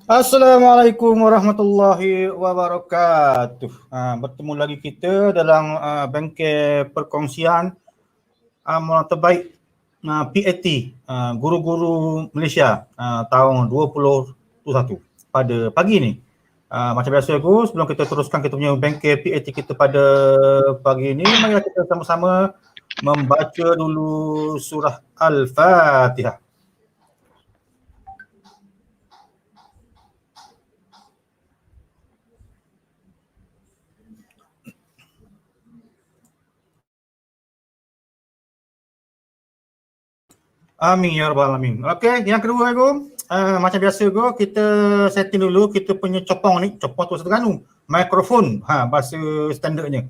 Assalamualaikum warahmatullahi wabarakatuh. Bertemu lagi kita dalam bengkel perkongsian amalan terbaik PAT guru-guru Malaysia tahun 2021 pada pagi ni. Macam biasa aku, sebelum kita teruskan kita punya bengkel PAT kita pada pagi ni, mari kita sama-sama membaca dulu surah Al-Fatihah. Amin ya rabbal alamin. Okey, yang kedua aku, macam biasa aku, kita setting dulu kita punya copong ni, copong tu Terengganu, mikrofon, bahasa standardnya.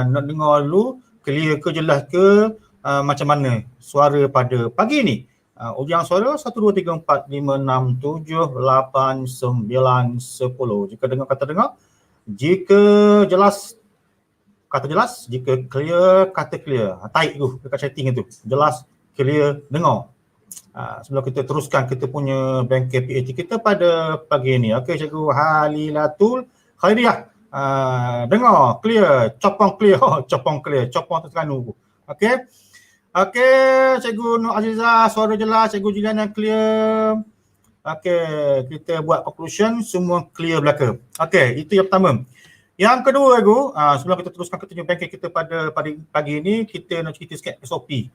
Nak dengar dulu clear ke, jelas ke, macam mana suara pada pagi ni. Ujian suara 1 2 3 4 5 6 7 8 9 10. Jika dengar kata dengar, jika jelas kata jelas, jika clear kata clear. Taik tu dekat setting tu. Jelas, clear, dengar. Sebelum kita teruskan kita punya bengkel PAT kita pada pagi ni. Okey cikgu, Halilatul Khairiyah. Dengar, clear, copong clear, copong clear, copong Terengganu. Okey. Okey, cikgu Nur Azizah, suara jelas, cikgu Juliana clear. Okey, kita buat conclusion, semua clear belaka. Okey, itu yang pertama. Yang kedua aku, sebelum kita teruskan kita punya bengkel kita pada pagi ni, kita nak cerita sikit SOP.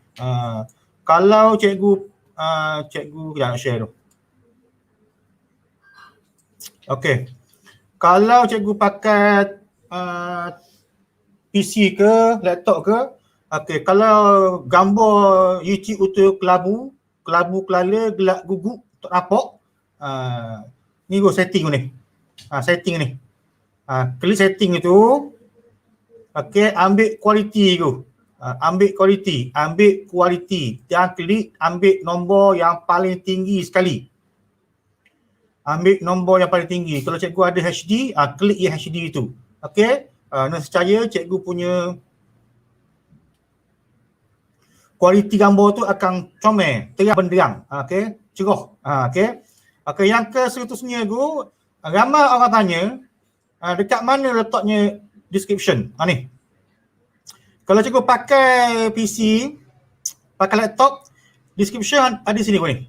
Kalau cikgu nak share tu. Okey. Kalau cikgu pakai PC ke, laptop ke, okey, kalau gambar YouTube tu kelabu kelala, gelap guguk, tak nampak, ni go setting ni. Setting ni. Klik setting itu. Okey, ambil kualiti tu. Ambil kualiti dan klik ambil nombor yang paling tinggi sekali. Ambil nombor yang paling tinggi. Kalau cikgu ada HD, klik yang HD itu. Okey, nescaya cikgu punya kualiti gambar tu akan comel, terang benderang. Okey, cerah. Okey. Okey, yang ke seterusnya tu, ramai orang tanya dekat mana letaknya description. Ni. Kalau cikgu pakai PC, pakai laptop, description ada sini kau ni.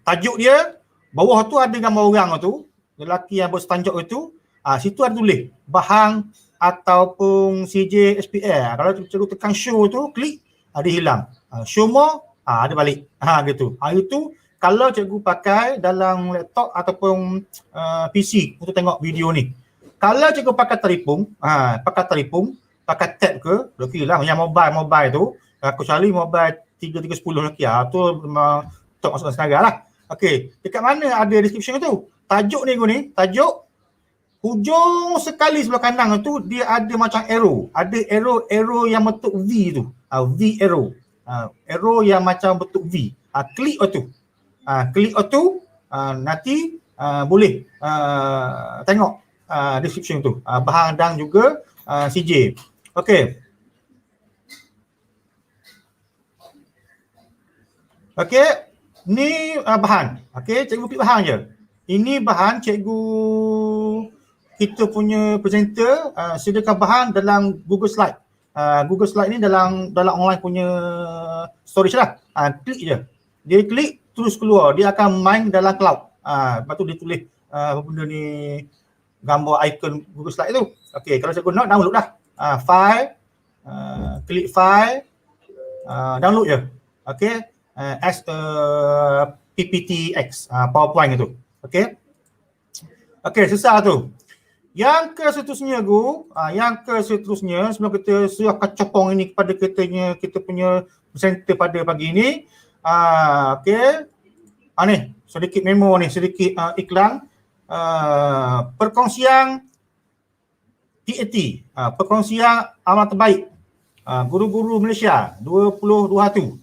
Tajuk dia, bawah tu ada gambar orang tu, lelaki yang bersetanjak itu. Situ ada tulis BAHAN ataupun SIJIL SPR. Kalau cikgu tekan show tu, klik, dia hilang. Show more, ada balik. Gitu. Itu kalau cikgu pakai dalam laptop ataupun PC untuk tengok video ni. Kalau cikgu pakai telefon, pakai tab ke, okey lah, yang mobile tu, kecuali mobile 3310 Nokia, tu memang top masuk sekarang lah. Okey, dekat mana ada description tu? Tajuk ni tajuk hujung sekali sebelah kanan tu dia ada macam arrow. Ada arrow yang bentuk V tu. V arrow. Arrow yang macam bentuk V. Klik tu. Klik tu, nanti boleh tengok description tu. BAHAN dan juga SIJIL. Okey. Okey, ni BAHAN. Okey, cikgu klik BAHAN je. Ini BAHAN, cikgu kita punya presenter sediakan BAHAN dalam Google Slide. Google Slide ni dalam online punya storage lah. Klik je. Dia klik terus keluar, dia akan main dalam cloud. Lepas tu dia tulis benda ni, gambar icon Google Slide tu. Okey, kalau cikgu nak download dah. File, klik file, download je. Okey, as PPTX, PowerPoint itu. Okey. Okey, susah tu. Yang ke seterusnya, sebelum kita serahkan copong ini kepada kita punya presenter pada pagi ini. Okey. Ni, sedikit memo ni, sedikit iklan. Perkongsian PAT, perkongsian amal terbaik guru-guru Malaysia 2021.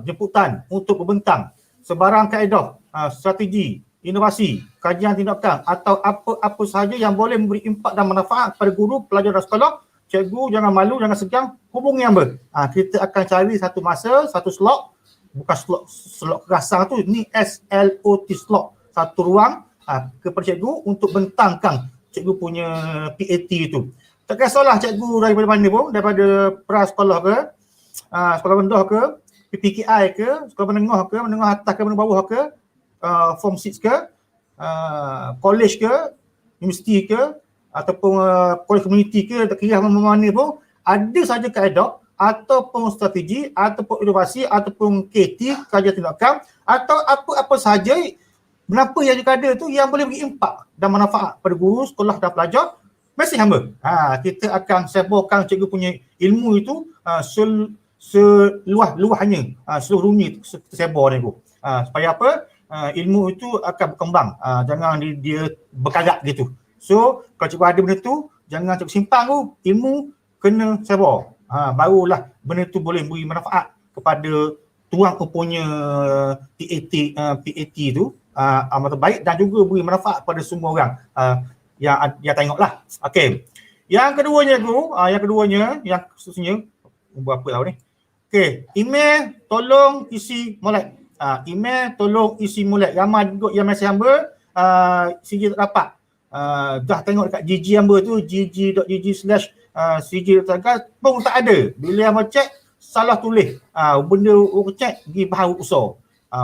Jemputan untuk membentang sebarang kaedah, strategi, inovasi, kajian tindakan atau apa-apa sahaja yang boleh memberi impak dan manfaat kepada guru, pelajar dan sekolah. Cikgu jangan malu, jangan segan, hubungi Amber. Kita akan cari satu masa, satu slot, bukan slot kerasan tu, ni SLOT slot, satu ruang kepada cikgu untuk bentangkan cikgu punya PAT itu. Tak kisahlah cikgu daripada mana pun, daripada pra-sekolah ke, sekolah rendah ke, PPKI ke, sekolah menengah atas ke, menengah bawah ke, form 6 ke, college ke, universiti ke, ataupun college community ke, tak kira mana pun, ada saja kaedah ataupun strategi ataupun inovasi ataupun KT, kajian tindakan, atau apa-apa sahaja kenapa yang ada tu yang boleh beri impak dan manfaat pada guru, sekolah dan pelajar, mesti hamba. Kita akan sebarkan cikgu punya ilmu itu seluas-luasnya, seluruh dunia tersebar ni, supaya apa? Ilmu itu akan berkembang, jangan dia berkarat gitu. So kalau cikgu ada benda tu, jangan cikgu simpan tu, ilmu kena sebar. Barulah benda tu boleh beri manfaat kepada tuan punya PAT tu amat terbaik, dan juga beri manfaat pada semua orang yang tengoklah. Okey. Yang keduanya tu, yang khususnya berapa tahu ni. Okey, email tolong isi molek. Email tolong isi molek. Ramai juga yang masih hamba SIJIL tak dapat. Dah tengok dekat GG hamba tu, gg.gg/sijil pun tak ada. Bila hamba check, salah tulis. Benda orang check di bahan usaha.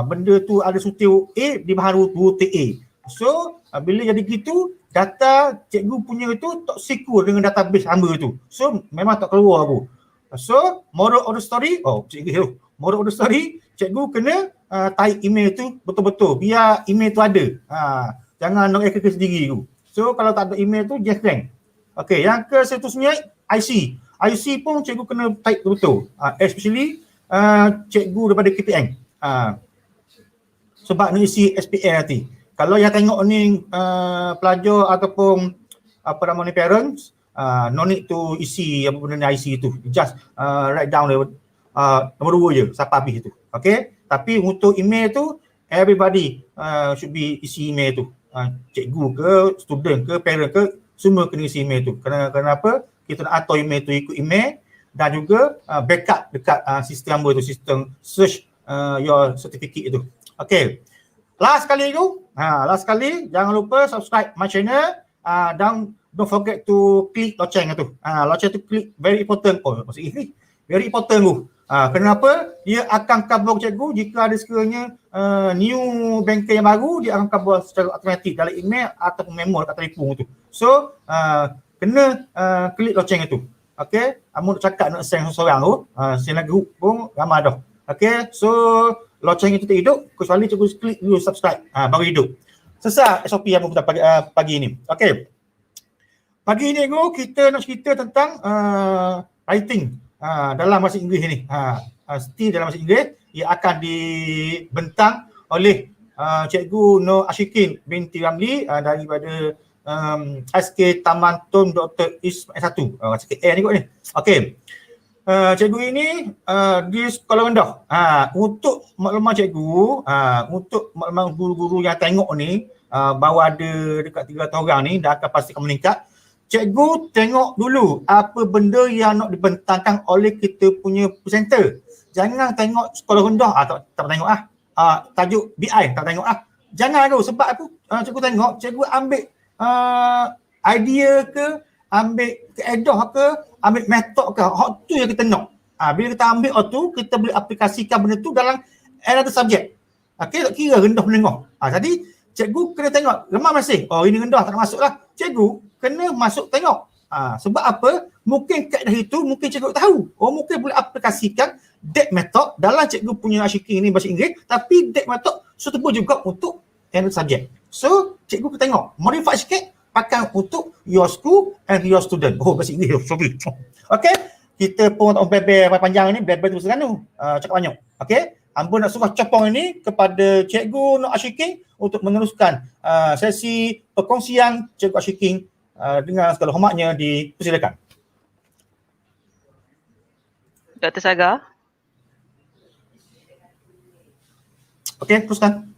Benda tu ada sutil A di bahan rutin A. So bila jadi gitu, data cikgu punya tu tak secure dengan database hamba tu. So memang tak keluar aku. So moral of the story, moral of the story, cikgu kena type email tu betul-betul biar email tu ada. Jangan nak ke sendiri tu. So kalau tak ada email tu just blank. Okey, yang ke seterusnya IC. IC pun cikgu kena type betul-betul. Especially cikgu daripada KPN. Sebab nak isi SPL nanti. Kalau yang tengok ni pelajar ataupun apa nama ni parents, no need to isi apa benda ni IC tu. Just write down nombor 2 je siapa habis tu. Okey? Tapi untuk email tu everybody should be isi email tu. Cikgu ke, student ke, parent ke, semua kena isi email tu. Kenapa? Kita nak atur email tu ikut email, dan juga backup dekat sistem tu, sistem search your certificate tu. Okey. Last kali jangan lupa subscribe my channel, dan don't forget to click loceng tu. Loceng tu klik very important. Very important tu. Kenapa? Dia akan cover cikgu jika ada sekiranya new banker yang baru, dia akan cover secara automatik dalam email ataupun memo dekat telefon tu. So kena klik loceng itu. Okey, amun nak cakap nak send seseorang tu, send group pun ramai dah. Okey, so loceng itu tak hidup kecuali cikgu klik dulu subscribe, baru hidup. Selesai SOP yang kita pagi ini. Okey. Pagi ini kita nak cerita tentang writing dalam bahasa Inggeris ni. Still dalam bahasa Inggeris, ia akan dibentang oleh Cikgu Nur Ashikin binti Ramli daripada SK Taman Tun Dr. Ismail 1. SK Air ni kot ni. Okey. Cikgu ini di sekolah rendah. Untuk maklumat cikgu, untuk maklumat guru-guru yang tengok ni, baru ada dekat 300 orang ni, dah akan pastikan meningkat. Cikgu tengok dulu apa benda yang nak dibentangkan oleh kita punya presenter. Jangan tengok sekolah rendah, tak tengok tajuk BI, tak tengok Jangan tu, sebab aku cikgu tengok, cikgu ambil idea ke, ambil keedah ke, ambil metod ke, hak tu yang kita nak. Bila kita ambil tu, kita boleh aplikasikan benda tu dalam another subject. Okey, tak kira rendah menengah. Jadi cikgu kena tengok, lemah masih. Ini rendah, tak nak masuk lah. Cikgu kena masuk tengok. Sebab apa? Mungkin kaedah itu, mungkin cikgu tahu. Mungkin boleh aplikasikan that method dalam cikgu punya asyikin ni bahasa Inggeris, tapi that method suitable juga untuk another subject. So, cikgu kena tengok, modify sikit, pakai untuk your school and your student. Bahasa Inggeris, sorry. Okey, kita pun tak bebel panjang ni, bebel terus kan tu. Cakap banyak. Okey, hamba nak suruh copong ini kepada Cikgu Nur Ashikin untuk meneruskan sesi perkongsian Cikgu Ashikin dengan segala hormatnya, dipersilakan. Dr. Saga. Okey, teruskan.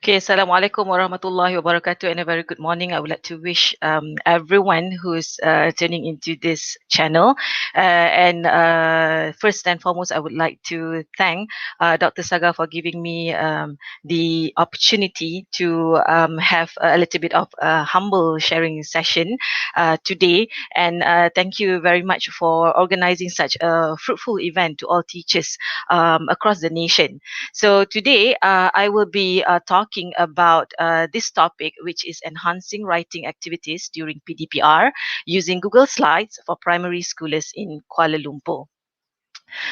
Okay, Assalamualaikum warahmatullahi wabarakatuh, and a very good morning. I would like to wish everyone who's tuning into this channel. And first and foremost, I would like to thank Dr. Saga for giving me the opportunity to have a little bit of a humble sharing session today. And thank you very much for organizing such a fruitful event to all teachers across the nation. So today, I will be talking about this topic, which is enhancing writing activities during PDPR using Google Slides for primary schoolers in Kuala Lumpur.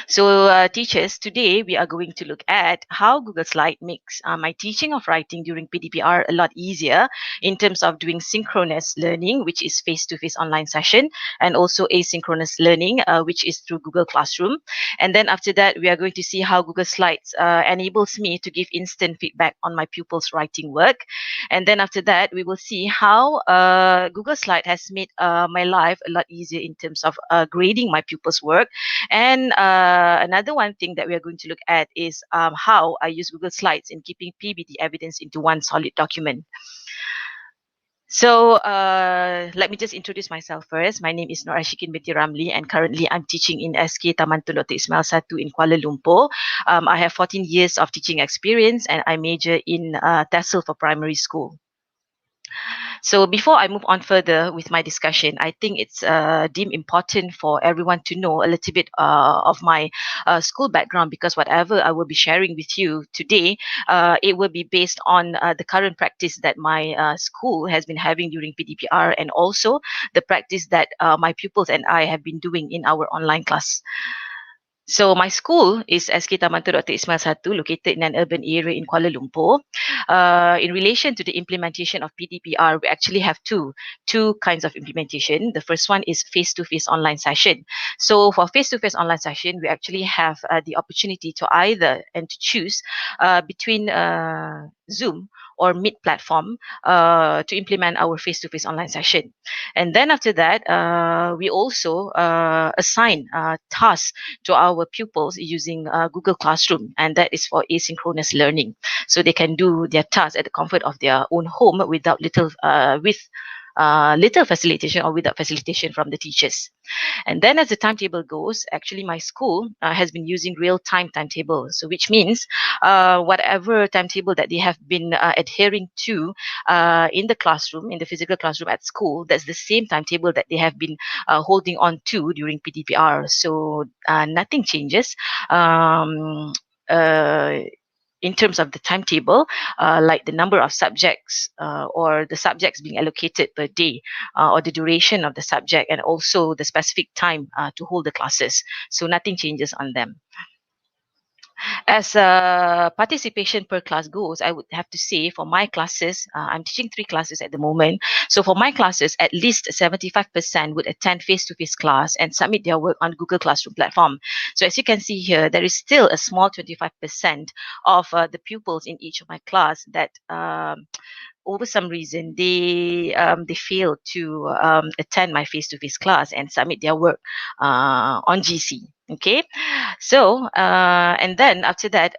So teachers, today we are going to look at how Google Slide makes my teaching of writing during PDPR a lot easier in terms of doing synchronous learning, which is face-to-face online session, and also asynchronous learning, which is through Google Classroom. And then after that, we are going to see how Google Slides enables me to give instant feedback on my pupils' writing work. And then after that, we will see how Google Slide has made my life a lot easier in terms of grading my pupils' work. And another one thing that we are going to look at is how I use Google Slides in keeping PBT evidence into one solid document. So let me just introduce myself first. My name is Nur Ashikin binti Ramli, and currently I'm teaching in SK Taman Tun Dr. Ismail 1 in Kuala Lumpur. I have 14 years of teaching experience, and I major in TESOL for primary school. So before I move on further with my discussion, I think it's deemed important for everyone to know a little bit of my school background, because whatever I will be sharing with you today, it will be based on the current practice that my school has been having during PDPR, and also the practice that my pupils and I have been doing in our online class. So my school is SK Taman Tun Dr. Ismail 1, located in an urban area in Kuala Lumpur. In relation to the implementation of PDPR, we actually have two kinds of implementation. The first one is face-to-face online session. So for face-to-face online session, we actually have the opportunity to either and to choose between Zoom or Meet platform to implement our face-to-face online session. And then after that, we also assign tasks to our pupils using Google Classroom, and that is for asynchronous learning. So they can do their tasks at the comfort of their own home without little facilitation or without facilitation from the teachers. And then as the timetable goes, actually my school has been using real-time timetable. So which means whatever timetable that they have been adhering to in the classroom, in the physical classroom at school, that's the same timetable that they have been holding on to during PDPR. So nothing changes. In terms of the timetable, like the number of subjects or the subjects being allocated per day, or the duration of the subject, and also the specific time to hold the classes. So nothing changes on them. As participation per class goes, I would have to say for my classes, I'm teaching 3 classes at the moment. So for my classes, at least 75% would attend face-to-face class and submit their work on Google Classroom platform. So as you can see here, there is still a small 25% of the pupils in each of my class that over some reason they fail to attend my face-to-face class and submit their work on GC. Okay, so and then after that,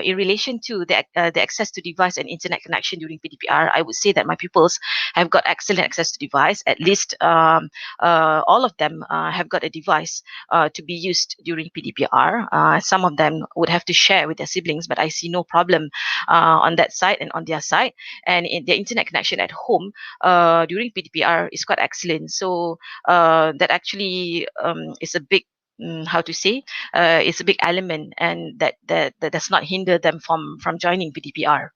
in relation to the access to device and internet connection during PDPR, I would say that my pupils have got excellent access to device. At least all of them have got a device to be used during PDPR. Some of them would have to share with their siblings, but I see no problem on that side and on their side. And in their internet connection at home during PDPR is quite excellent. So that actually is a big how to say it's a big element, and that does not hinder them from joining PDPR.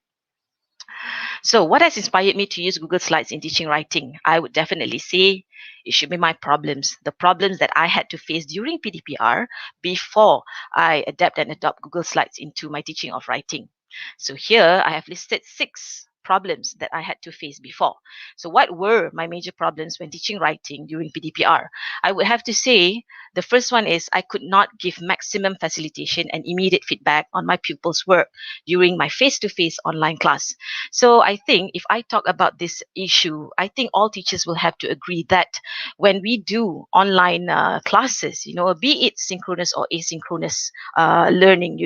So what has inspired me to use Google Slides in teaching writing? I would definitely say it should be my problems, the problems that I had to face during PDPR before I adapt and adopt Google Slides into my teaching of writing. So here I have listed 6 problems that I had to face before. So what were my major problems when teaching writing during PDPR? I would have to say the first one is I could not give maximum facilitation and immediate feedback on my pupils' work during my face-to-face online class. So I think if I talk about this issue, I think all teachers will have to agree that when we do online classes, be it synchronous or asynchronous learning,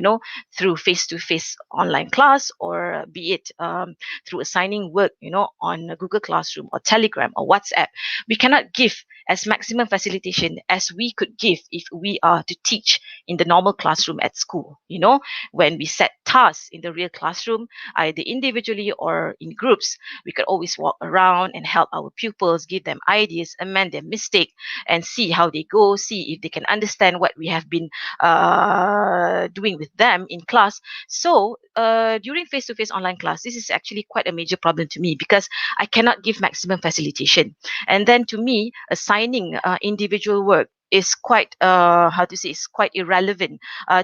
through face-to-face online class, or be it through assigning work, on Google Classroom or Telegram or WhatsApp, we cannot give as maximum facilitation as we could give if we are to teach in the normal classroom at school. When we set tasks in the real classroom, either individually or in groups, we could always walk around and help our pupils, give them ideas, amend their mistake, and see how they go, see if they can understand what we have been doing with them in class. So during face-to-face online class, this is actually quite a major problem to me because I cannot give maximum facilitation. And then to me, assigning individual work is quite is quite irrelevant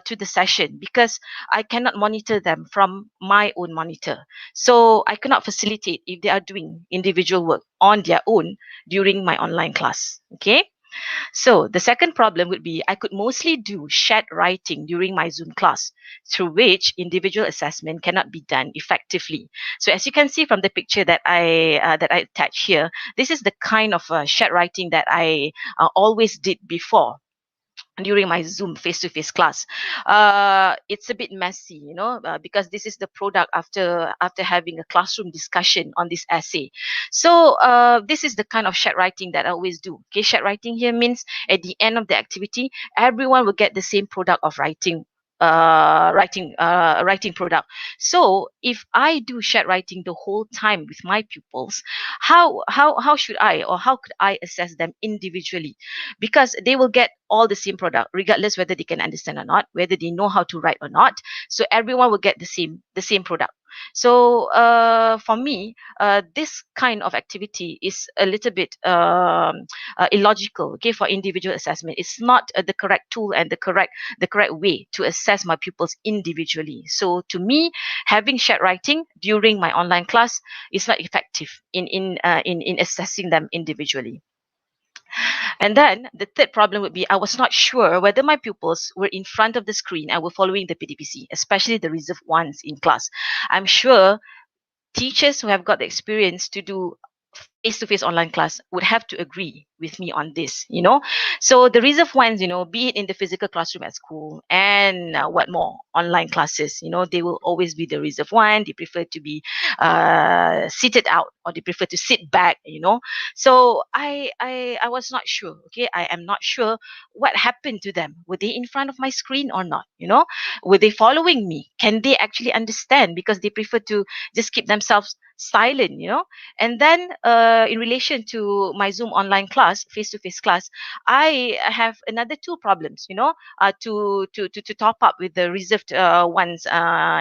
to the session, because I cannot monitor them from my own monitor. So I cannot facilitate if they are doing individual work on their own during my online class. Okay. So the second problem would be I could mostly do shared writing during my Zoom class, through which individual assessment cannot be done effectively. So as you can see from the picture that I attach here, this is the kind of shared writing that I always did before during my Zoom face-to-face class. It's a bit messy, because this is the product after having a classroom discussion on this essay. So this is the kind of shared writing that I always do. Okay, shared writing here means at the end of the activity, everyone will get the same product of writing product. So if I do shared writing the whole time with my pupils, how should I, or how could I assess them individually? Because they will get all the same product regardless whether they can understand or not, whether they know how to write or not. So everyone will get the same product. So for me, this kind of activity is a little bit illogical. Okay, for individual assessment, it's not the correct tool and the correct way to assess my pupils individually. So to me, having shared writing during my online class is not effective in assessing them individually. And then the third problem would be I was not sure whether my pupils were in front of the screen and were following the PDPC, especially the reserved ones in class. I'm sure teachers who have got the experience to do face-to-face online class would have to agree with me on this. So the reserved ones, be it in the physical classroom at school and what more, online classes, they will always be the reserved one. They prefer to be seated out, or they prefer to sit back. So I was not sure. Okay, I am not sure what happened to them. Were they in front of my screen or not? Were they following me? Can they actually understand? Because they prefer to just keep themselves silent. And then in relation to my Zoom online class, face-to-face class, I have another 2 problems, to top up with the reserved ones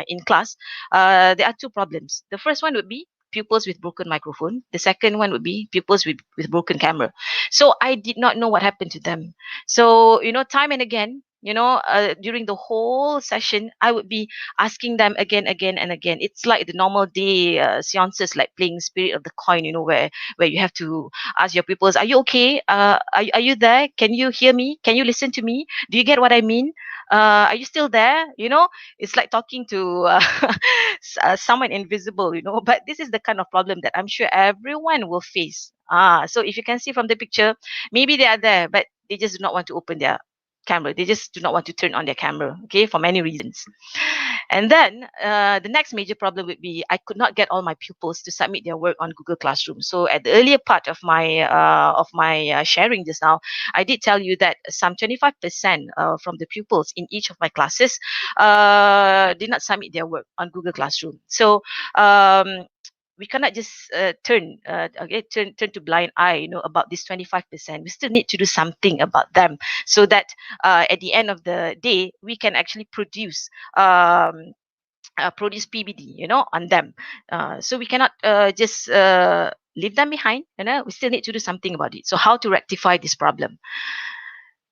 in class. There are 2 problems. The first one would be pupils with broken microphone. The second one would be pupils with broken camera. So I did not know what happened to them. So, time and again, during the whole session, I would be asking them again, and again. It's like the normal day seances, like playing Spirit of the Coin, where you have to ask your pupils, are you okay? Are you there? Can you hear me? Can you listen to me? Do you get what I mean? Are you still there? It's like talking to someone invisible, but this is the kind of problem that I'm sure everyone will face. So if you can see from the picture, maybe they are there, but they just do not want to open their camera. They just do not want to turn on their camera, okay, for many reasons. And then the next major problem would be I could not get all my pupils to submit their work on Google Classroom. So at the earlier part of my sharing just now, I did tell you that some 25% from the pupils in each of my classes did not submit their work on Google Classroom. So we cannot just turn to blind eye, about this 25%. We still need to do something about them, so that at the end of the day, we can actually produce PBD, on them. So we cannot just leave them behind. We still need to do something about it. So how to rectify this problem?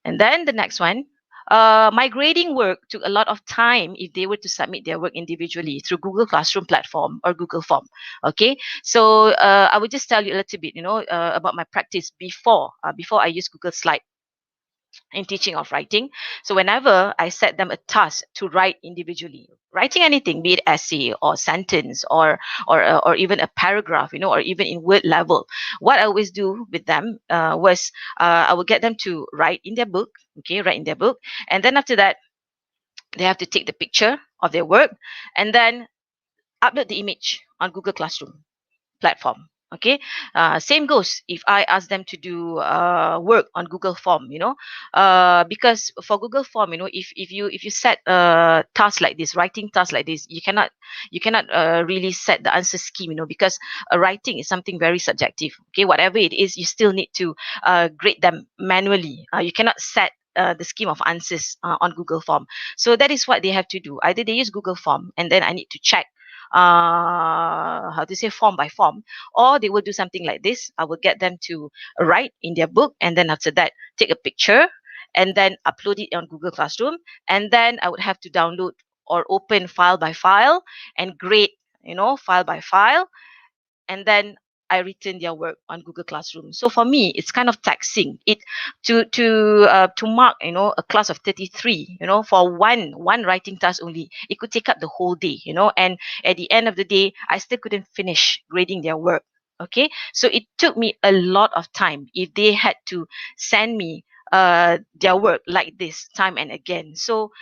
And then the next one, my grading work took a lot of time if they were to submit their work individually through Google Classroom platform or Google Form. Okay, so I would just tell you a little bit, about my practice before I use Google Slide in teaching of writing. So whenever I set them a task to write individually, writing anything, be it essay or sentence or even a paragraph, or even in word level, what I always do with them was I will get them to write in their book, and then after that, they have to take the picture of their work and then upload the image on Google Classroom platform. Okay, same goes if I ask them to do work on Google Form, because for Google Form, if you set a task like this, writing task like this, you cannot really set the answer scheme, because writing is something very subjective. Okay, whatever it is, you still need to grade them manually. You cannot set the scheme of answers on Google Form. So that is what they have to do. Either they use Google Form, and then I need to check how to say, form by form, or they will do something like this. I will get them to write in their book, and then after that, take a picture and then upload it on Google Classroom, and then I would have to download or open file by file and grade, file by file, and then I return their work on Google Classroom. So for me, it's kind of taxing. It to mark, a class of 33, for one writing task only. It could take up the whole day, and at the end of the day, I still couldn't finish grading their work. Okay, so it took me a lot of time if they had to send me their work like this time and again. So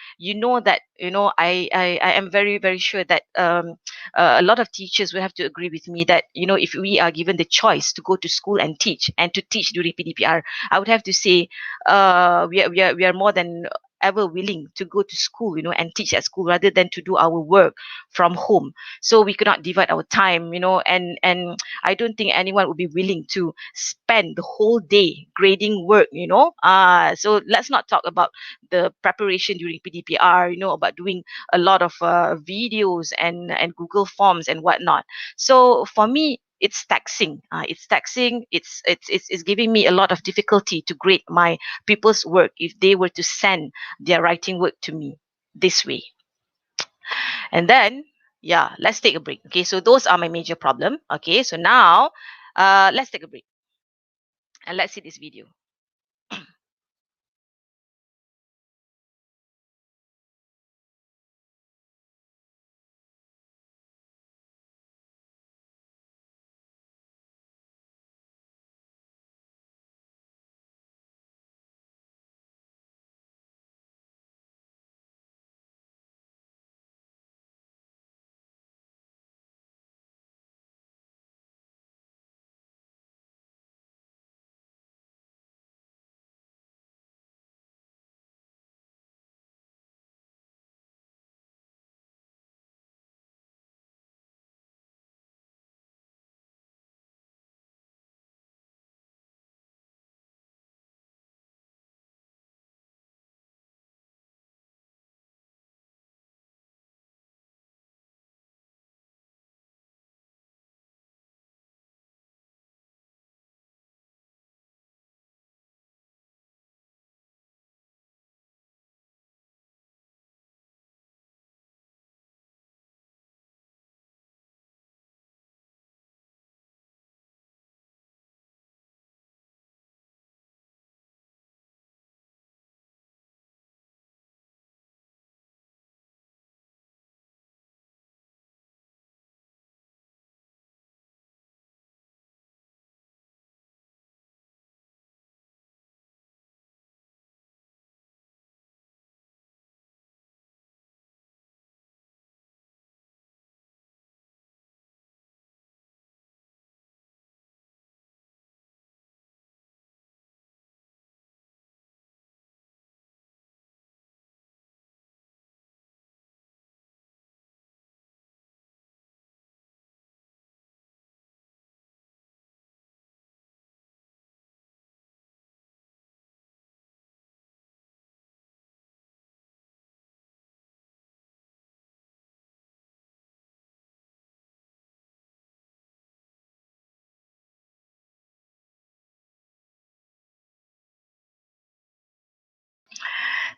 that I am very, very sure that a lot of teachers will have to agree with me that, if we are given the choice to go to school and to teach during PDPR, I would have to say we are more than ever willing to go to school, and teach at school rather than to do our work from home. So we could not divide our time, and I don't think anyone would be willing to spend the whole day grading work, so let's not talk about the preparation during PDPR, about doing a lot of videos and Google Forms and whatnot. So for me, it's taxing. It's giving me a lot of difficulty to grade my people's work if they were to send their writing work to me this way. And then, yeah, let's take a break. Okay, so those are my major problem. Okay, so now let's take a break and let's see this video.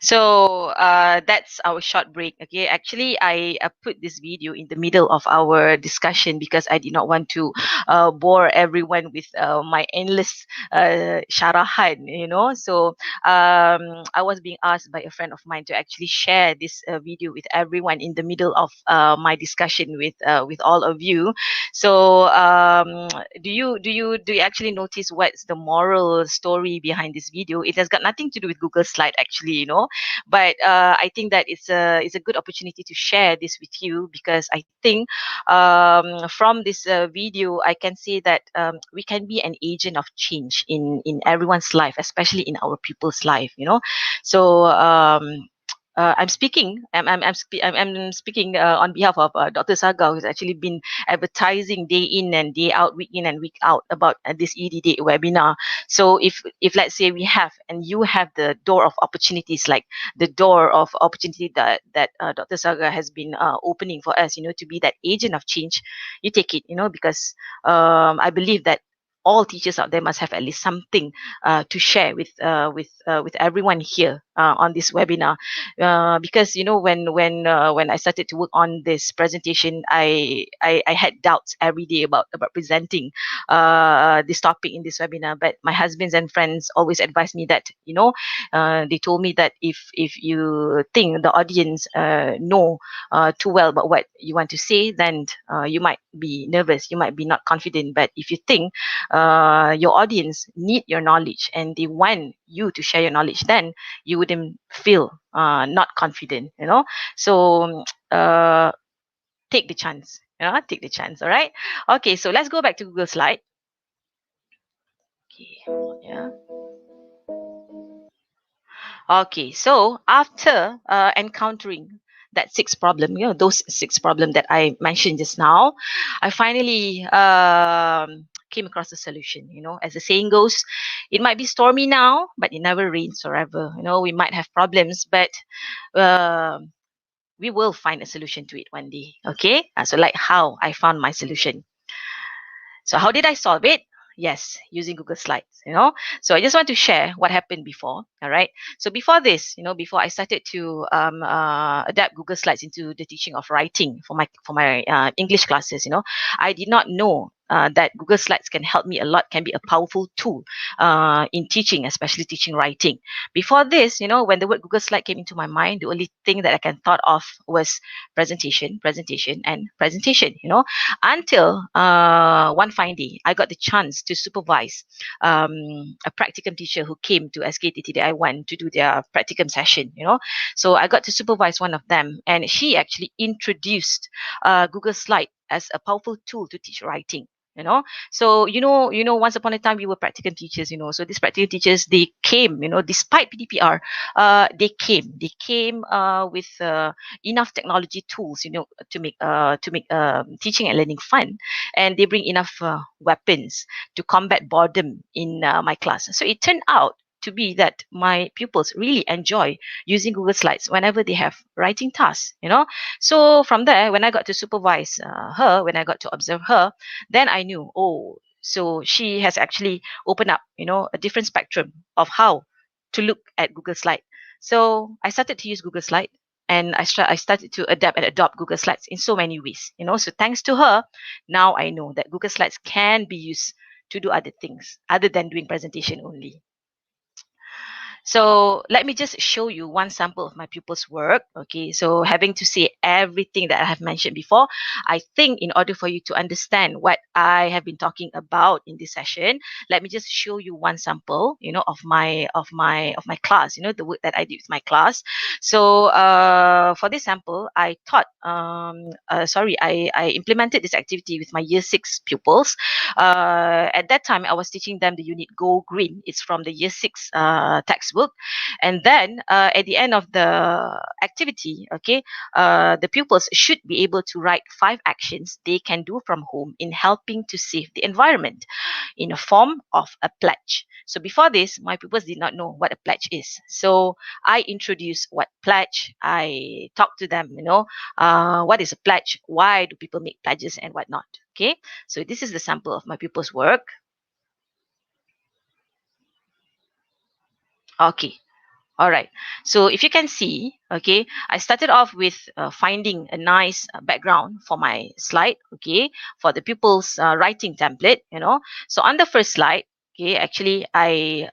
So that's our short break. Okay, actually, I put this video in the middle of our discussion because I did not want to bore everyone with my endless sharahan. So I was being asked by a friend of mine to actually share this video with everyone in the middle of my discussion with all of you. So do you actually notice what's the moral story behind this video? It has got nothing to do with Google Slide, actually, but I think that it's a good opportunity to share this with you, because I think from this video I can say that we can be an agent of change in everyone's life, especially in our people's life. So I'm speaking. I'm speaking on behalf of Dr. Saga, who's actually been advertising day in and day out, week in and week out about this ED Day webinar. So if let's say we have, and you have the door of opportunities, like the door of opportunity that Dr. Saga has been opening for us, to be that agent of change, you take it, because I believe that all teachers out there must have at least something to share with everyone here on this webinar, because when I started to work on this presentation, I had doubts every day about presenting this topic in this webinar. But my husbands and friends always advised me that they told me that if you think the audience know too well about what you want to say, then you might be nervous, you might be not confident. But if you think your audience need your knowledge and they want you to share your knowledge, then you wouldn't feel not confident. So take the chance. Take the chance. All right. Okay. So let's go back to Google Slide. Okay. Yeah. Okay, so after encountering that six problem, those six problem that I mentioned just now, I finally came across a solution. As the saying goes, it might be stormy now, but it never rains forever. We might have problems, but uh, we will find a solution to it one day. Okay, so like how I found my solution. So how did I solve it? Yes, using Google Slides, So I just want to share what happened before. All right. So before this, before I started to adapt Google Slides into the teaching of writing for my English classes, I did not know that Google Slides can help me a lot, can be a powerful tool in teaching, especially teaching writing. Before this, when the word Google Slide came into my mind, the only thing that I can thought of was presentation, presentation, and presentation. Until one fine day, I got the chance to supervise a practicum teacher who came to SKTTDI1 to do their practicum session. So I got to supervise one of them, and she actually introduced Google Slide as a powerful tool to teach writing. So once upon a time we were practicum teachers. So these practicum teachers, they came, despite PDPR, they came with enough technology tools, to make teaching and learning fun, and they bring enough weapons to combat boredom in my class. So it turned out to be that my pupils really enjoy using Google Slides whenever they have writing tasks. So from there, when I got to supervise her, when I got to observe her, then I knew, oh, so she has actually opened up, a different spectrum of how to look at Google Slide. So I started to use Google Slide, and I started to adapt and adopt Google Slides in so many ways. So thanks to her, now I know that Google Slides can be used to do other things other than doing presentation only. So let me just show you one sample of my pupils' work. Okay, so having to say everything that I have mentioned before, I think in order for you to understand what I have been talking about in this session, let me just show you one sample, of my class, the work that I did with my class. So for this sample, I implemented this activity with my year 6 pupils. At that time, I was teaching them the unit Go Green. It's from the year 6 textbook. And then at the end of the activity, okay, the pupils should be able to write 5 actions they can do from home in helping to save the environment in a form of a pledge. So before this, my pupils did not know what a pledge is. So I introduced what pledge. I talked to them, what is a pledge? Why do people make pledges and whatnot? Okay, so this is the sample of my pupils' work. Okay. All right. So if you can see, okay, I started off with finding a nice background for my slide, okay, for the pupils' writing template, you know. So on the first slide, okay, actually I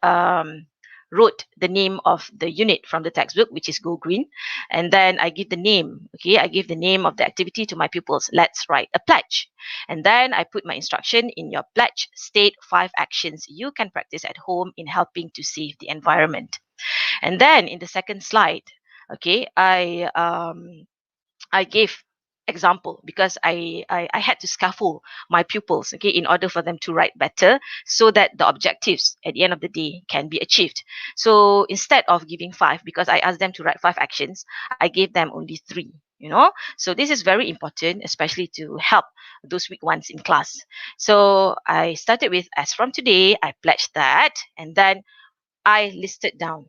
wrote the name of the unit from the textbook, which is Go Green, and then I give the name, okay, I give the name of the activity to my pupils. Let's write a pledge, and then I put my instruction in your pledge. State 5 actions you can practice at home in helping to save the environment. And then in the second slide, okay, I gave example because I had to scaffold my pupils, okay, in order for them to write better so that the objectives at the end of the day can be achieved. So instead of giving 5, because I asked them to write 5 actions, I gave them only 3, you know. So this is very important, especially to help those weak ones in class. So I started with, as from today I pledged that, and then I listed down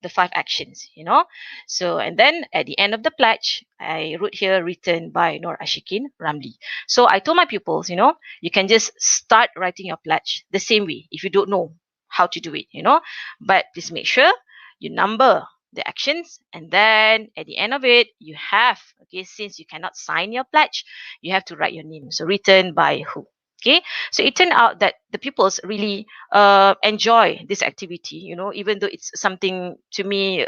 the 5 actions, you know. So, and then at the end of the pledge, I wrote here written by Nur Ashikin Ramli. So I told my pupils, you know, you can just start writing your pledge the same way if you don't know how to do it, you know. But please make sure you number the actions, and then at the end of it, you have, okay, since you cannot sign your pledge, you have to write your name. So written by who. Okay, so it turned out that the pupils really enjoy this activity, you know, even though it's something to me,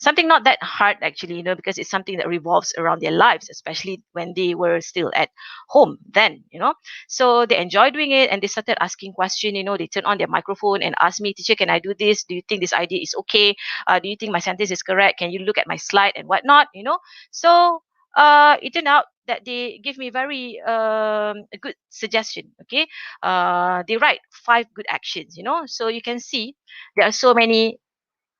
something not that hard actually, you know, because it's something that revolves around their lives, especially when they were still at home then, you know. So they enjoy doing it, and they started asking questions, you know. They turn on their microphone and ask me, teacher, can I do this? Do you think this idea is okay? Do you think my sentence is correct? Can you look at my slide and whatnot, you know? So it turned out that they give me very a good suggestion. Okay, they write 5 good actions. You know, so you can see there are so many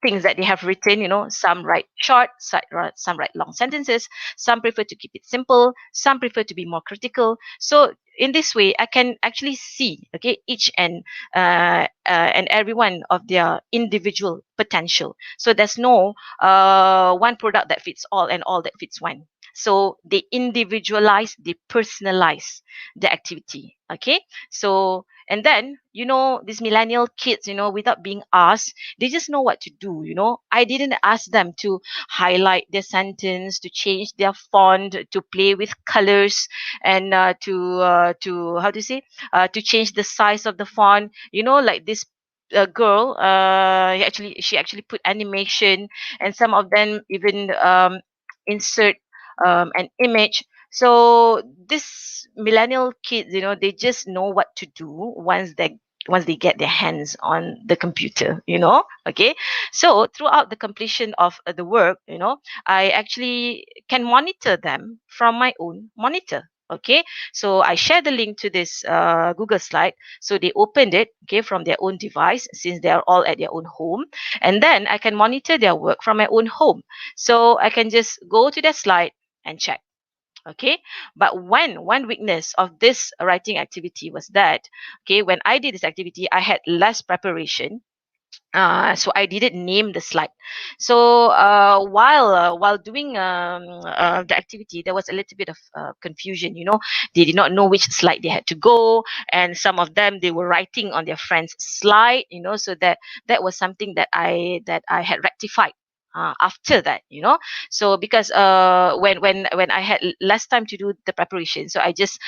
things that they have written. You know, some write short, some write long sentences. Some prefer to keep it simple. Some prefer to be more critical. So in this way, I can actually see, okay, each and every one of their individual potential. So there's no one product that fits all and all that fits one. So they individualize, they personalize the activity. Okay, so and then, you know, these millennial kids, you know, without being asked, they just know what to do. You know, I didn't ask them to highlight their sentence, to change their font, to play with colors, and to how to say, to change the size of the font. You know, like this girl, she actually put animation, and some of them even insert an image. So this millennial kids, you know, they just know what to do once they get their hands on the computer, you know. Okay, so throughout the completion of the work, you know, I actually can monitor them from my own monitor. Okay, so I share the link to this Google slide, so they opened it, okay, from their own device, since they are all at their own home, and then I can monitor their work from my own home. So I can just go to that slide and check. Okay, but one weakness of this writing activity was that, okay, when I did this activity, I had less preparation. So I didn't name the slide. So while doing the activity, there was a little bit of confusion. You know, they did not know which slide they had to go, and some of them, they were writing on their friend's slide. You know, so that was something that I had rectified. After that, you know, so because when I had less time to do the preparation, so I just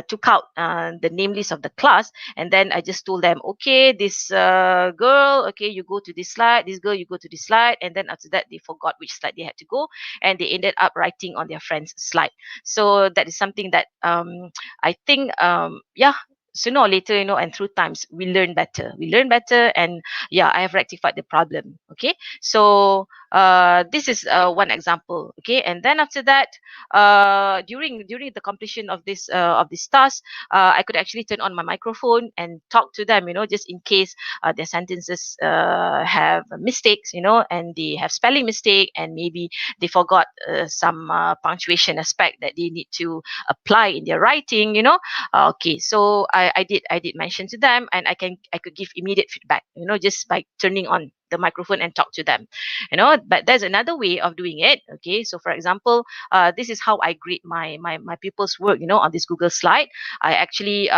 took out the name list of the class, and then I just told them, okay, this girl, okay, you go to this slide, this girl, you go to this slide, and then after that, they forgot which slide they had to go, and they ended up writing on their friend's slide. So that is something that I think, yeah, sooner or later, you know, and through times, we learn better. We learn better, and yeah, I have rectified the problem. Okay, so this is one example. Okay, and then after that, during the completion of this task, I could actually turn on my microphone and talk to them, you know, just in case their sentences have mistakes, you know, and they have spelling mistake, and maybe they forgot some punctuation aspect that they need to apply in their writing, you know. Okay, so I did mention to them, and I could give immediate feedback, you know, just by turning on the microphone and talk to them, you know. But there's another way of doing it. Okay, so for example, this is how I grade my pupils' work, you know, on this Google slide. I actually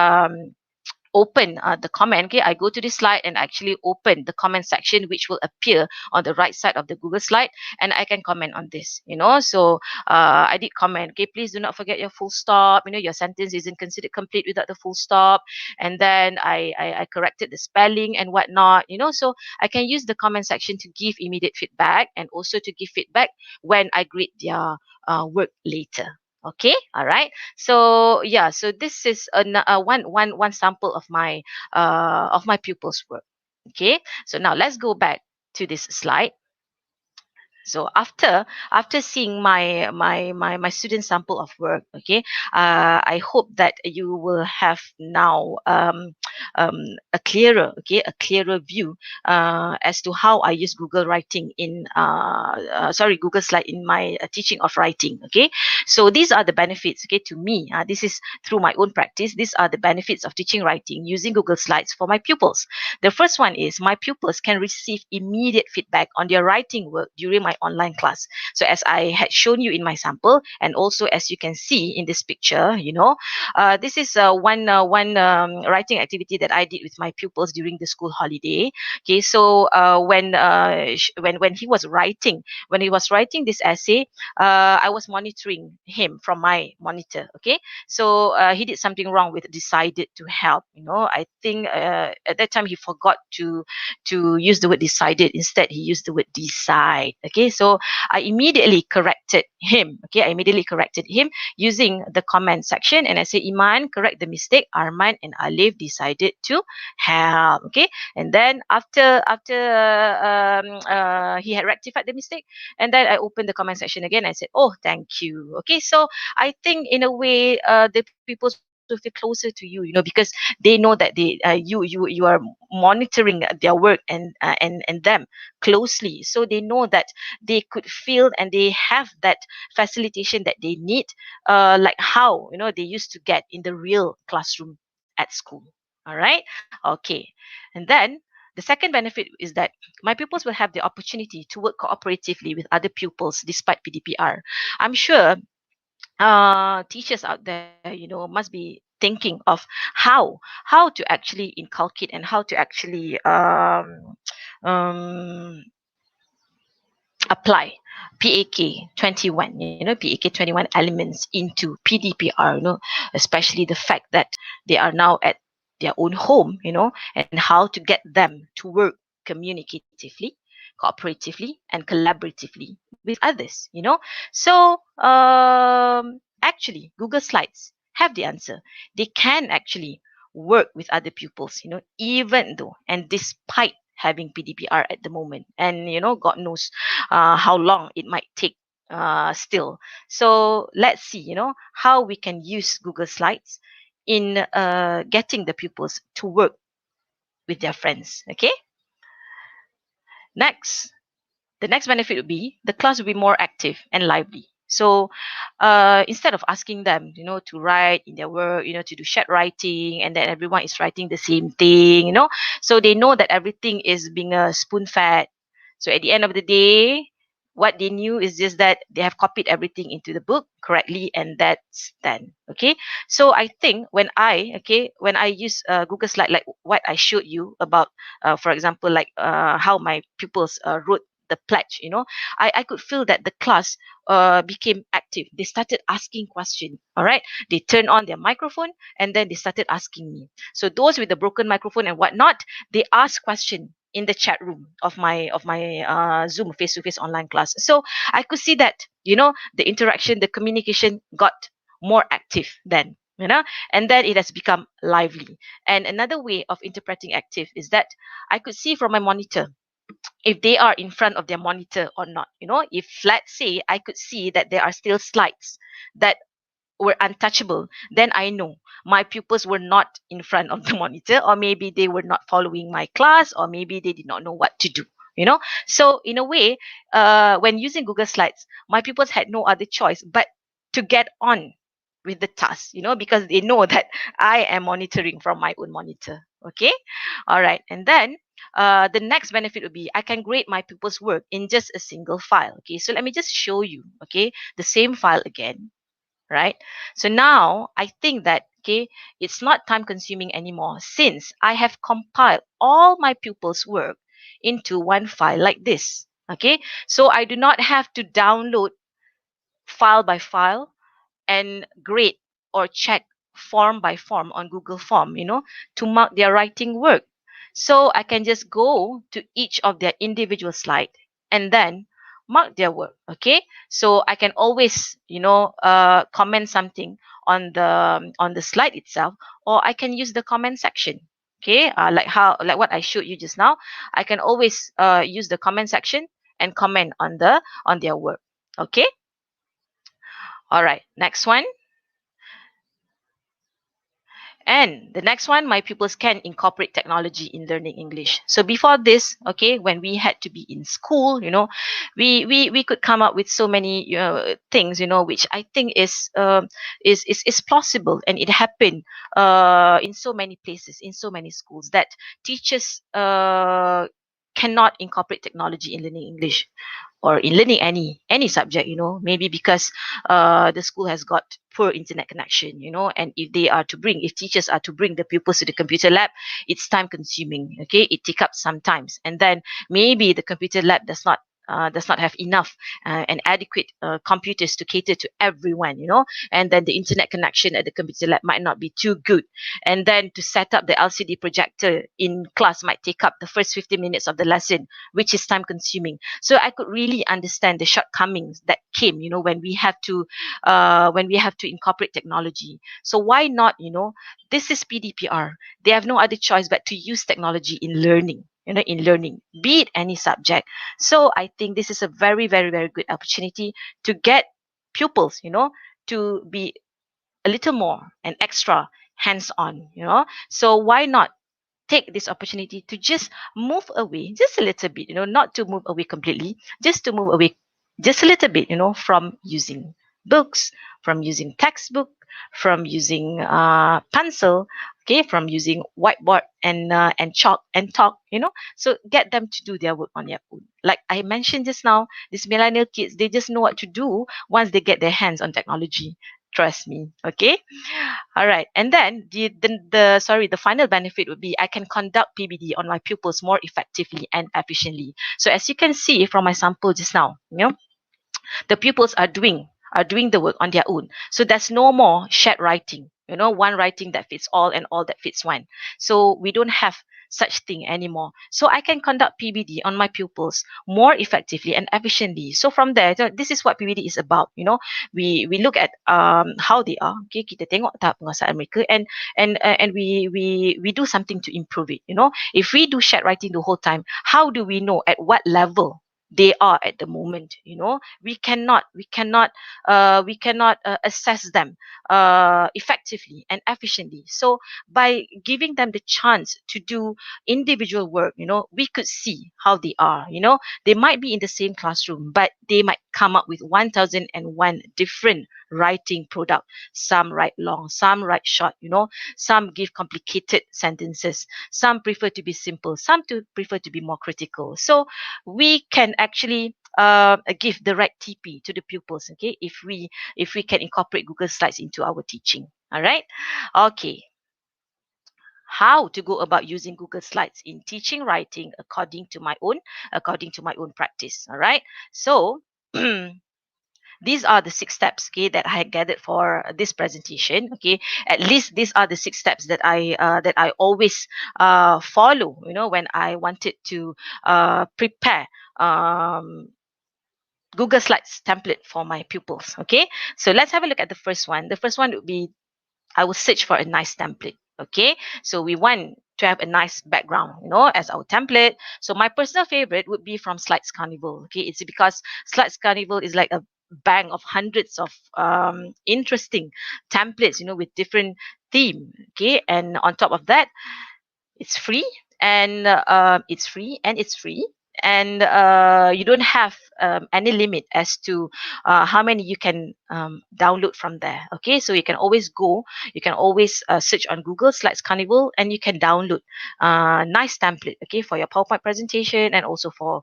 open the comment, okay, I go to this slide and actually open the comment section, which will appear on the right side of the Google slide, and I can comment on this, so I did comment, okay, please do not forget your full stop, your sentence isn't considered complete without the full stop. And then I corrected the spelling and whatnot, so I can use the comment section to give immediate feedback, and also to give feedback when I grade their work later. Okay, all right. So yeah, so this is one sample of my pupils' work. Okay, so now let's go back to this slide. So after seeing my student sample of work, okay, I hope that you will have now a clearer view as to how I use Google Writing in Google Slide in my teaching of writing. Okay, so these are the benefits. Okay, to me, this is through my own practice. These are the benefits of teaching writing using Google Slides for my pupils. The first one is my pupils can receive immediate feedback on their writing work during my online class. So as I had shown you in my sample, and also as you can see in this picture, this is one writing activity that I did with my pupils during the school holiday. Okay, so when he was writing this essay, I was monitoring him from my monitor. Okay, so he did something wrong with decided to help. I think at that time he forgot to use the word decided. Instead, he used the word decide. Okay, so I immediately corrected him. Okay, I immediately corrected him using the comment section, and I say, Iman, correct the mistake. Arman and Alif decided to help. Okay, and then after he had rectified the mistake, and then I opened the comment section again. I said, oh, thank you. Okay, so I think in a way, the people will feel closer to you, because they know that you are monitoring their work and them closely, so they know that they could feel and they have that facilitation that they need, like how they used to get in the real classroom at school. All right, okay, and then the second benefit is that my pupils will have the opportunity to work cooperatively with other pupils despite PDPR. I'm sure teachers out there, must be thinking of how to actually inculcate and how to actually um, apply PAK 21, PAK 21 elements into PDPR, especially the fact that they are now at their own home, and how to get them to work communicatively, cooperatively, and collaboratively with others, So, actually, Google Slides have the answer. They can actually work with other pupils, even though and despite having PDPR at the moment. And, God knows how long it might take still. So let's see, how we can use Google Slides in getting the pupils to work with their friends. Okay. Next, the next benefit would be the class will be more active and lively. So instead of asking them, to write in their work, to do shared writing, and then everyone is writing the same thing, so they know that everything is being spoon fed. So at the end of the day, what they knew is just that they have copied everything into the book correctly, and that's done. Okay. So I think when I use Google Slide, like what I showed you about, for example, like how my pupils wrote the pledge, I could feel that the class became active. They started asking questions. All right, they turned on their microphone and then they started asking me. So those with the broken microphone and whatnot, they asked questions in the chat room of my Zoom face-to-face online class. So I could see that, the interaction, the communication got more active then, and then it has become lively. And another way of interpreting active is that I could see from my monitor if they are in front of their monitor or not. If, let's say, I could see that there are still slides that were untouchable, then I know my pupils were not in front of the monitor, or maybe they were not following my class, or maybe they did not know what to do. So in a way, when using Google Slides, my pupils had no other choice but to get on with the task, because they know that I am monitoring from my own monitor. Okay, all right, and then the next benefit would be I can grade my pupils' work in just a single file. Okay, so let me just show you. Okay, the same file again. right? So now I think that, okay, it's not time consuming anymore since I have compiled all my pupils' work into one file like this. Okay, so I do not have to download file by file and grade or check form by form on Google Form, to mark their writing work. So I can just go to each of their individual slide and then mark their work. Okay, so I can always, comment something on the slide itself, or I can use the comment section. Okay, like what I showed you just now, I can always use the comment section and comment on their work. Okay, all right, next one. And the next one, my pupils can incorporate technology in learning English. So before this, okay, when we had to be in school, we could come up with so many things, which I think is possible, and it happened in so many places, in so many schools, that teachers cannot incorporate technology in learning English or in learning any subject, maybe because the school has got poor internet connection, and if teachers are to bring the pupils to the computer lab, it's time consuming. Okay, it take up some times, and then maybe the computer lab does not have enough and adequate computers to cater to everyone, and then the internet connection at the computer lab might not be too good, and then to set up the LCD projector in class might take up the first 15 minutes of the lesson, which is time consuming. So I could really understand the shortcomings that came, when we have to incorporate technology. So why not, this is PDPR. They have no other choice but to use technology in learning, be it any subject. So I think this is a very, very, very good opportunity to get pupils, to be a little more and extra hands-on, So why not take this opportunity to just move away just a little bit, not to move away completely, just to move away just a little bit, from using books, from using textbook, from using pencil, okay, from using whiteboard and chalk and talk, So get them to do their work on their own. Like I mentioned just now, these millennial kids, they just know what to do once they get their hands on technology. Trust me, okay? All right. And then the final benefit would be I can conduct PBD on my pupils more effectively and efficiently. So as you can see from my sample just now, the pupils are doing the work on their own. So there's no more shared writing, one writing that fits all and all that fits one. So we don't have such thing anymore. So I can conduct PBD on my pupils more effectively and efficiently. So from there, this is what PBD is about. We look at how they are. Okay, kita tengok tahap penguasaan mereka, and we do something to improve it. If we do shared writing the whole time, how do we know at what level they are at the moment? We cannot assess them effectively and efficiently. So by giving them the chance to do individual work, we could see how they are. They might be in the same classroom, but they might come up with 1001 different writing product. Some write long, some write short, some give complicated sentences, some prefer to be simple, some prefer to be more critical. So we can actually give the right TP to the pupils, okay, if we can incorporate Google Slides into our teaching. All right, okay. How to go about using Google Slides in teaching writing according to my own practice. All right, so these are the 6 steps, okay, that I gathered for this presentation. Okay, at least these are the 6 steps that I always follow, when I wanted to prepare Google Slides template for my pupils. Okay, so let's have a look at the first one. The first one would be, I will search for a nice template. Okay, so we want to have a nice background, as our template. So my personal favorite would be from Slides Carnival. Okay, it's because Slides Carnival is like a bank of hundreds of interesting templates, with different theme. Okay, and on top of that, it's free, and it's free, and you don't have any limit as to how many you can download from there. Okay, so you can always search on Google Slides Carnival, and you can download nice template, okay, for your PowerPoint presentation and also for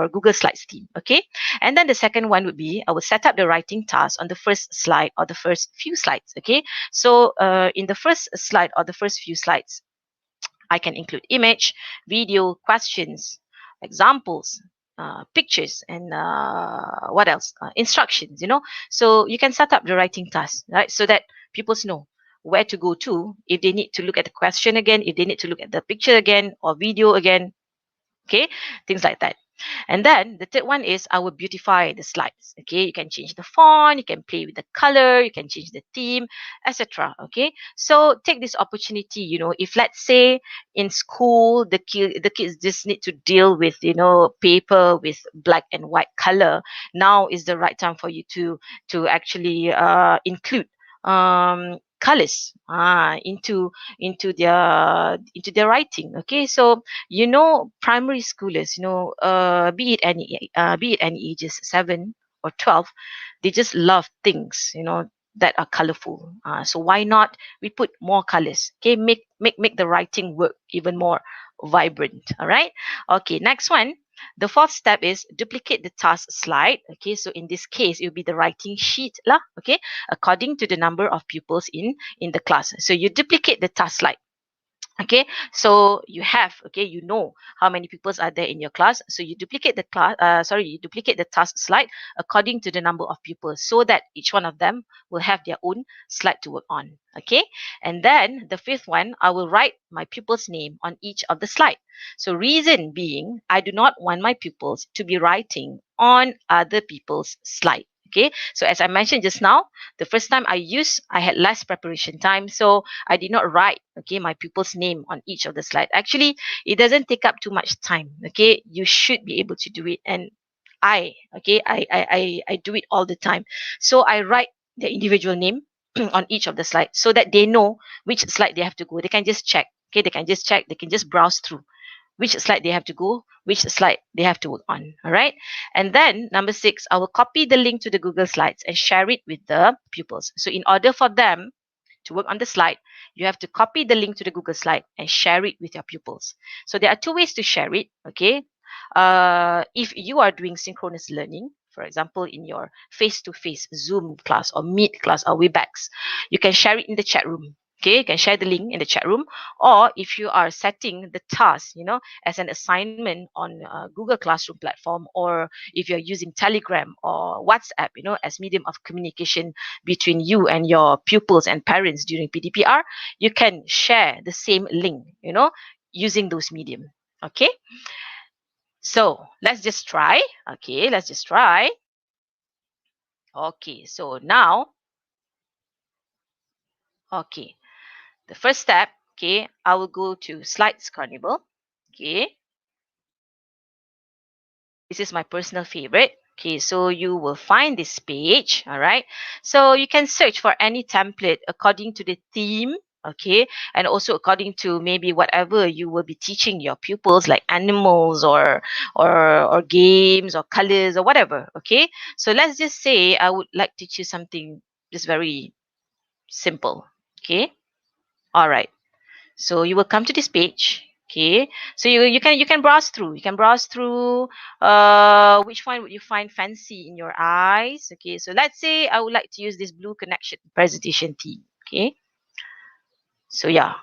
Google Slides theme. Okay, and then the second one would be I will set up the writing task on the first slide or the first few slides. Okay, so in the first slide or the first few slides, I can include image, video, questions, examples, pictures, and what else? Instructions, you know. So you can set up the writing task, right? So that people know where to go to if they need to look at the question again, if they need to look at the picture again or video again. Okay, things like that. And then the third one is I will beautify the slides. Okay, you can change the font, you can play with the color, you can change the theme, etc. Okay, so take this opportunity. You know, if let's say in school the kids just need to deal with, you know, paper with black and white color, now is the right time for you to actually include colors into their writing. Okay, so you know, primary schoolers, you know, be it any ages, 7 or 12, they just love things, you know, that are colorful. So why not we put more colors? Okay, make the writing work even more vibrant. All right. Okay, next one. The fourth step is duplicate the task slide. Okay, so in this case, it will be the writing sheet lah. Okay, according to the number of pupils in the class. So you duplicate the task slide. Okay, so you have, okay, you know how many pupils are there in your class, so you duplicate the you duplicate the task slide according to the number of pupils, so that each one of them will have their own slide to work on. Okay, and then the fifth one, I will write my pupils' name on each of the slide. So reason being, I do not want my pupils to be writing on other people's slide. Okay, so as I mentioned just now, the first time I had less preparation time, so I did not write, okay, my pupil's name on each of the slide. Actually, it doesn't take up too much time. Okay, you should be able to do it, and I do it all the time. So I write the individual name on each of the slides so that they know which slide they have to go. They can just check. Okay, they can just check. They can just browse through which slide they have to go, which slide they have to work on. All right. And then number 6, I will copy the link to the Google Slides and share it with the pupils. So in order for them to work on the slide, you have to copy the link to the Google Slide and share it with your pupils. So there are 2 ways to share it. Okay. If you are doing synchronous learning, for example, in your face-to-face Zoom class or Meet class or Webex, you can share it in the chat room. Okay, you can share the link in the chat room, or if you are setting the task, you know, as an assignment on Google Classroom platform, or if you're using Telegram or WhatsApp, you know, as medium of communication between you and your pupils and parents during PDPR, you can share the same link, you know, using those medium. Okay, so let's just try. Okay, let's just try. Okay, so now, okay, the first step, okay, I will go to Slides Carnival. Okay, this is my personal favorite. Okay, so you will find this page. All right, so you can search for any template according to the theme. Okay, and also according to maybe whatever you will be teaching your pupils, like animals or games or colors or whatever. Okay, so let's just say I would like to choose something just very simple. Okay, all right. So you will come to this page. Okay, so you can browse through. You can browse through. Which one would you find fancy in your eyes? Okay, so let's say I would like to use this blue connection presentation theme. Okay, so yeah,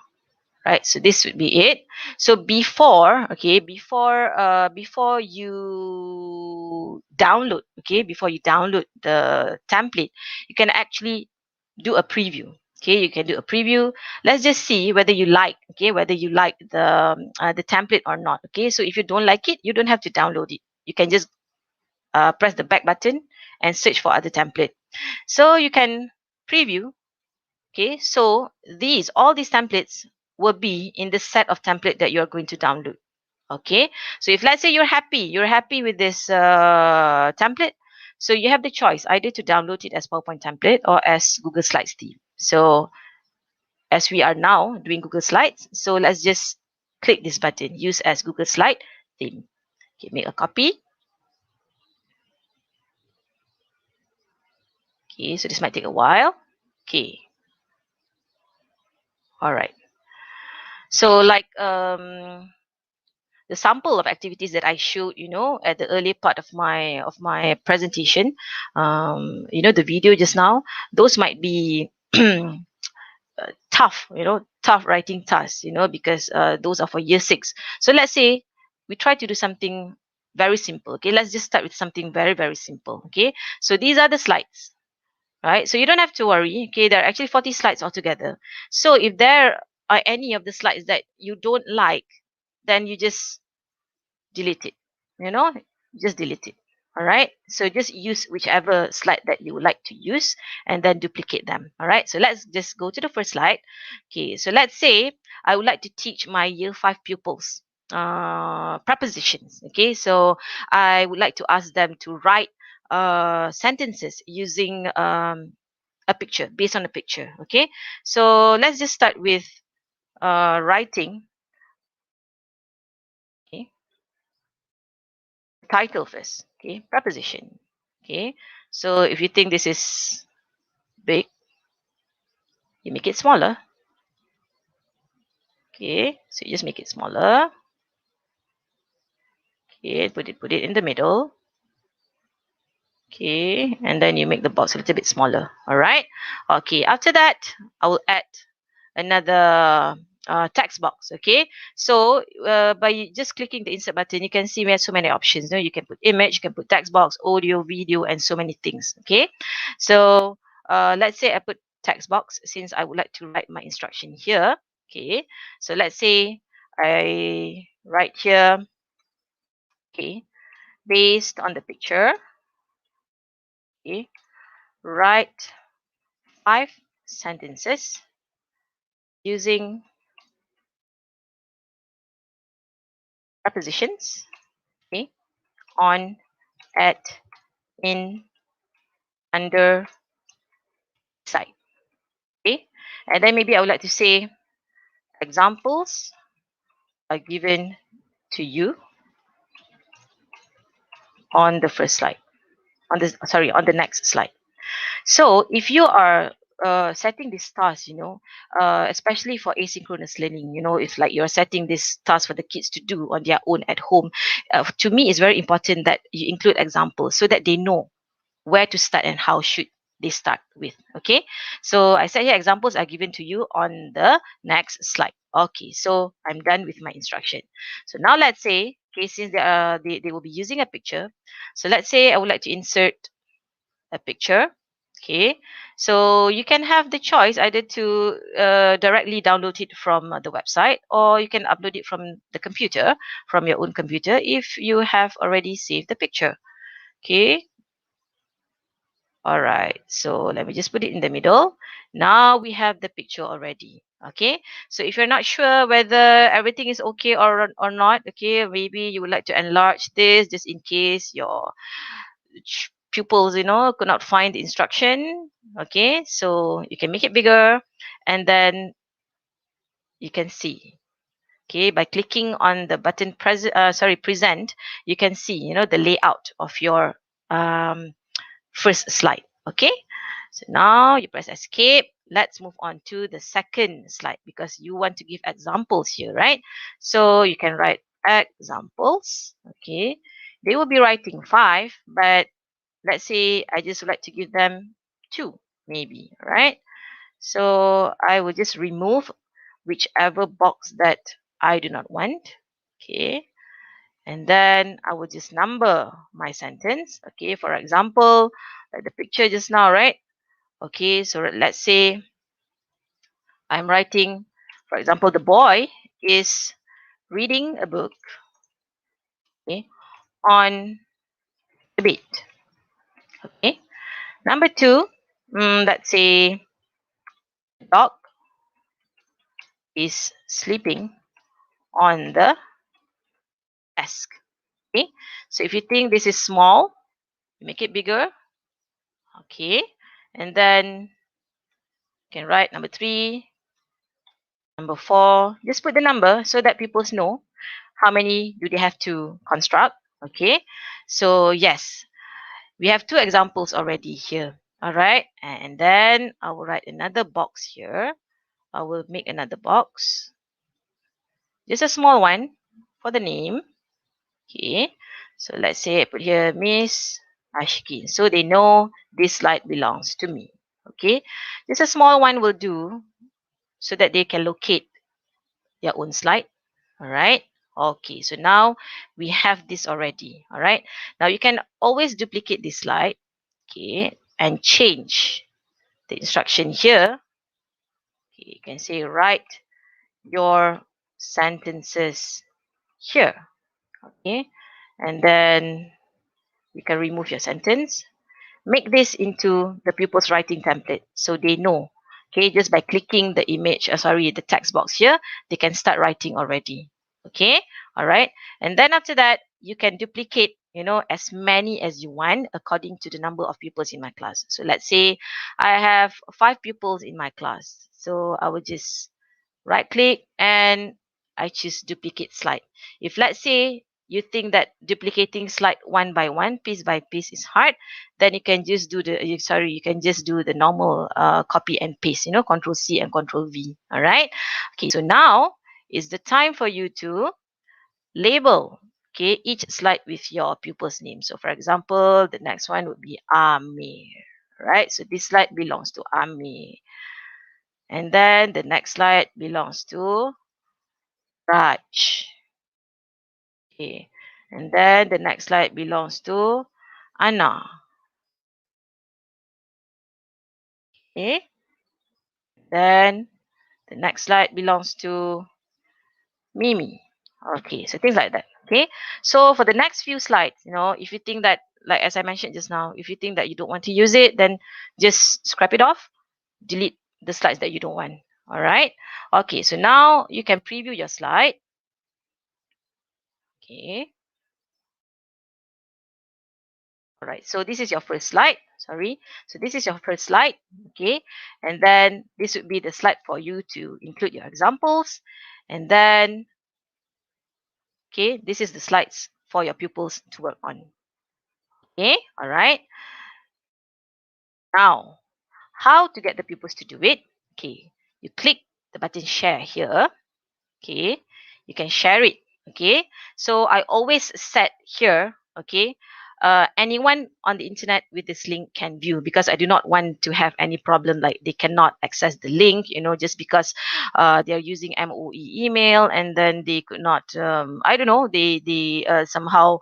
right. So this would be it. So before you download, okay, before you download the template, you can actually do a preview. Okay, you can do a preview. Let's just see whether you like, okay, whether you like the template or not. Okay, so if you don't like it, you don't have to download it. You can just press the back button and search for other template. So you can preview. Okay, so all these templates will be in the set of template that you're going to download. Okay, so if let's say you're happy with this template, so you have the choice either to download it as PowerPoint template or as Google Slides theme. So as we are now doing Google Slides, so let's just click this button, use as Google Slide theme. Okay, make a copy. Okay, so this might take a while. Okay. All right. So like the sample of activities that I showed, at the early part of my presentation, the video just now, those might be tough, tough writing tasks, because those are for year 6. So let's say we try to do something very simple. Okay, let's just start with something very, very simple. Okay, so these are the slides, right? So you don't have to worry. Okay, there are actually 40 slides altogether. So if there are any of the slides that you don't like, then you just delete it. Just delete it. All right. So just use whichever slide that you would like to use and then duplicate them. All right. So let's just go to the first slide. Okay. So let's say I would like to teach my year 5 pupils prepositions. Okay. So I would like to ask them to write sentences using a picture, based on a picture. Okay. So let's just start with writing. Okay. Title first. Okay, preposition. Okay, so if you think this is big, you make it smaller. Okay, so you just make it smaller. Okay, put it in the middle. Okay, and then you make the box a little bit smaller. All right. Okay, after that, I will add another text box. Okay, so by just clicking the insert button, you can see we have so many options. You can put image, you can put text box, audio, video, and so many things. Okay, so let's say I put text box since I would like to write my instruction here. Okay, so let's say I write here. Okay, based on the picture. Okay, write 5 sentences using prepositions. Okay, on, at, in, under, side. Okay, and then maybe I would like to say examples are given to you on the first slide. On the next slide. So if you are setting this task, especially for asynchronous learning, if like you're setting this task for the kids to do on their own at home, to me it's very important that you include examples so that they know where to start and how should they start with. Okay, so I said here examples are given to you on the next slide. Okay, so I'm done with my instruction. So now let's say, okay, since they will be using a picture, so let's say I would like to insert a picture. Okay, so you can have the choice either to directly download it from the website, or you can upload it from the computer, from your own computer, if you have already saved the picture. Okay, all right, so let me just put it in the middle. Now we have the picture already. Okay, so if you're not sure whether everything is okay or not, okay, maybe you would like to enlarge this just in case your pupils, could not find the instruction. Okay, so you can make it bigger, and then you can see. Okay, by clicking on the button present, you can see, the layout of your first slide. Okay, so now you press escape. Let's move on to the second slide because you want to give examples here, right? So you can write examples. Okay, they will be writing 5, but let's say I just would like to give them 2, maybe, right? So I will just remove whichever box that I do not want. Okay, and then I will just number my sentence. Okay, for example, like the picture just now, right? Okay, so let's say I'm writing, for example, the boy is reading a book, okay, on the bed. Okay, number 2, let's say the dog is sleeping on the desk. Okay, so if you think this is small, make it bigger. Okay, and then you can write number 3, number 4. Just put the number so that people know how many do they have to construct. Okay, so yes, we have 2 examples already here. All right, and then I will write another box here. I will make another box, just a small one for the name. Okay, so let's say I put here Miss Ashkin, so they know this slide belongs to me. Okay, just a small one will do, so that they can locate their own slide. All right. Okay, so now we have this already. All right. Now you can always duplicate this slide. Okay, and change the instruction here. Okay, you can say write your sentences here. Okay, and then you can remove your sentence. Make this into the pupil's writing template so they know. Okay, just by clicking the image, the text box here, they can start writing already. Okay, all right. And then after that, you can duplicate, as many as you want according to the number of pupils in my class. So let's say I have 5 pupils in my class. So I will just right click and I choose duplicate slide. If let's say you think that duplicating slide one by one, piece by piece is hard, then you can just do the normal copy and paste, control C and control V. All right. Okay. So now is the time for you to label, okay, each slide with your pupil's name. So for example, the next one would be Amir. Right. So this slide belongs to Amir. And then the next slide belongs to Raj. Okay. And then the next slide belongs to Anna. Okay. Then the next slide belongs to Mimi. Okay. So things like that. Okay. So for the next few slides, if you think that, like as I mentioned just now, if you think that you don't want to use it, then just scrap it off, delete the slides that you don't want. All right. Okay. So now you can preview your slide. Okay. All right, so this is your first slide. Sorry. So this is your first slide. Okay. And then this would be the slide for you to include your examples. And then, okay, this is the slides for your pupils to work on. Okay. All right. Now, how to get the pupils to do it? Okay. You click the button share here. Okay. You can share it. Okay. So I always set here, okay, anyone on the internet with this link can view, because I do not want to have any problem like they cannot access the link, just because they are using MOE email and then they could not, I don't know, they somehow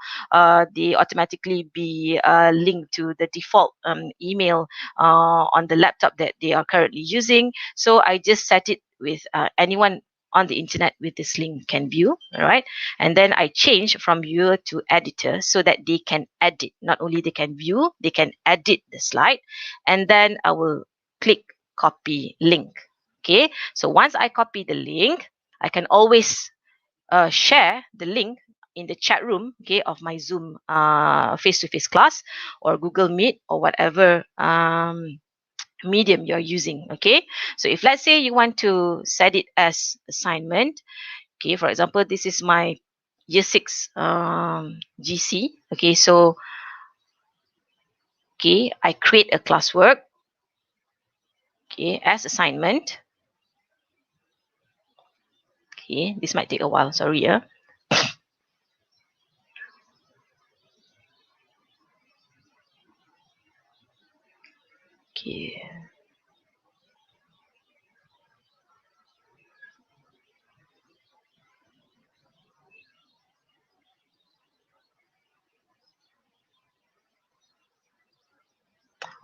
they automatically be linked to the default email on the laptop that they are currently using. So I just set it with anyone on the internet with this link can view. All right. And then I change from viewer to editor so that they can edit. Not only they can view, they can edit the slide. And then I will click copy link. Okay. So once I copy the link, I can always share the link in the chat room, okay, of my Zoom face-to-face class or Google Meet or whatever medium you're using. Okay, so if let's say you want to set it as assignment, okay, for example, this is my year 6 GC. Okay, so okay, I create a classwork, okay, as assignment. Okay, this might take a while, sorry. Yeah. Okay.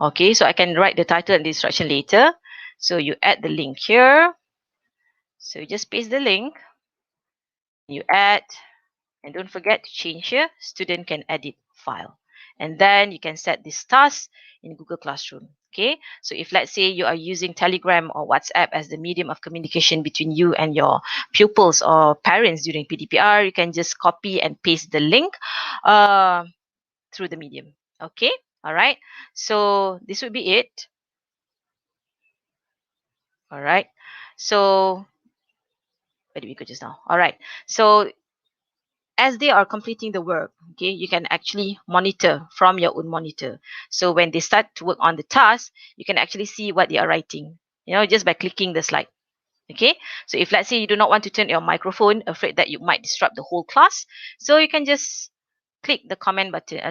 Okay, so I can write the title and the instruction later. So you add the link here. So you just paste the link. You add, and don't forget to change here. Student can edit file. And then you can set this task in Google Classroom. Okay, so if let's say you are using Telegram or WhatsApp as the medium of communication between you and your pupils or parents during Pdpr, you can just copy and paste the link through the medium. Okay, all right. So this would be it. All right. So where did we go just now? All right. So as they are completing the work, okay, you can actually monitor from your own monitor. So when they start to work on the task, you can actually see what they are writing, just by clicking the slide. Okay, so if let's say you do not want to turn your microphone, afraid that you might disrupt the whole class, so you can just click the comment button,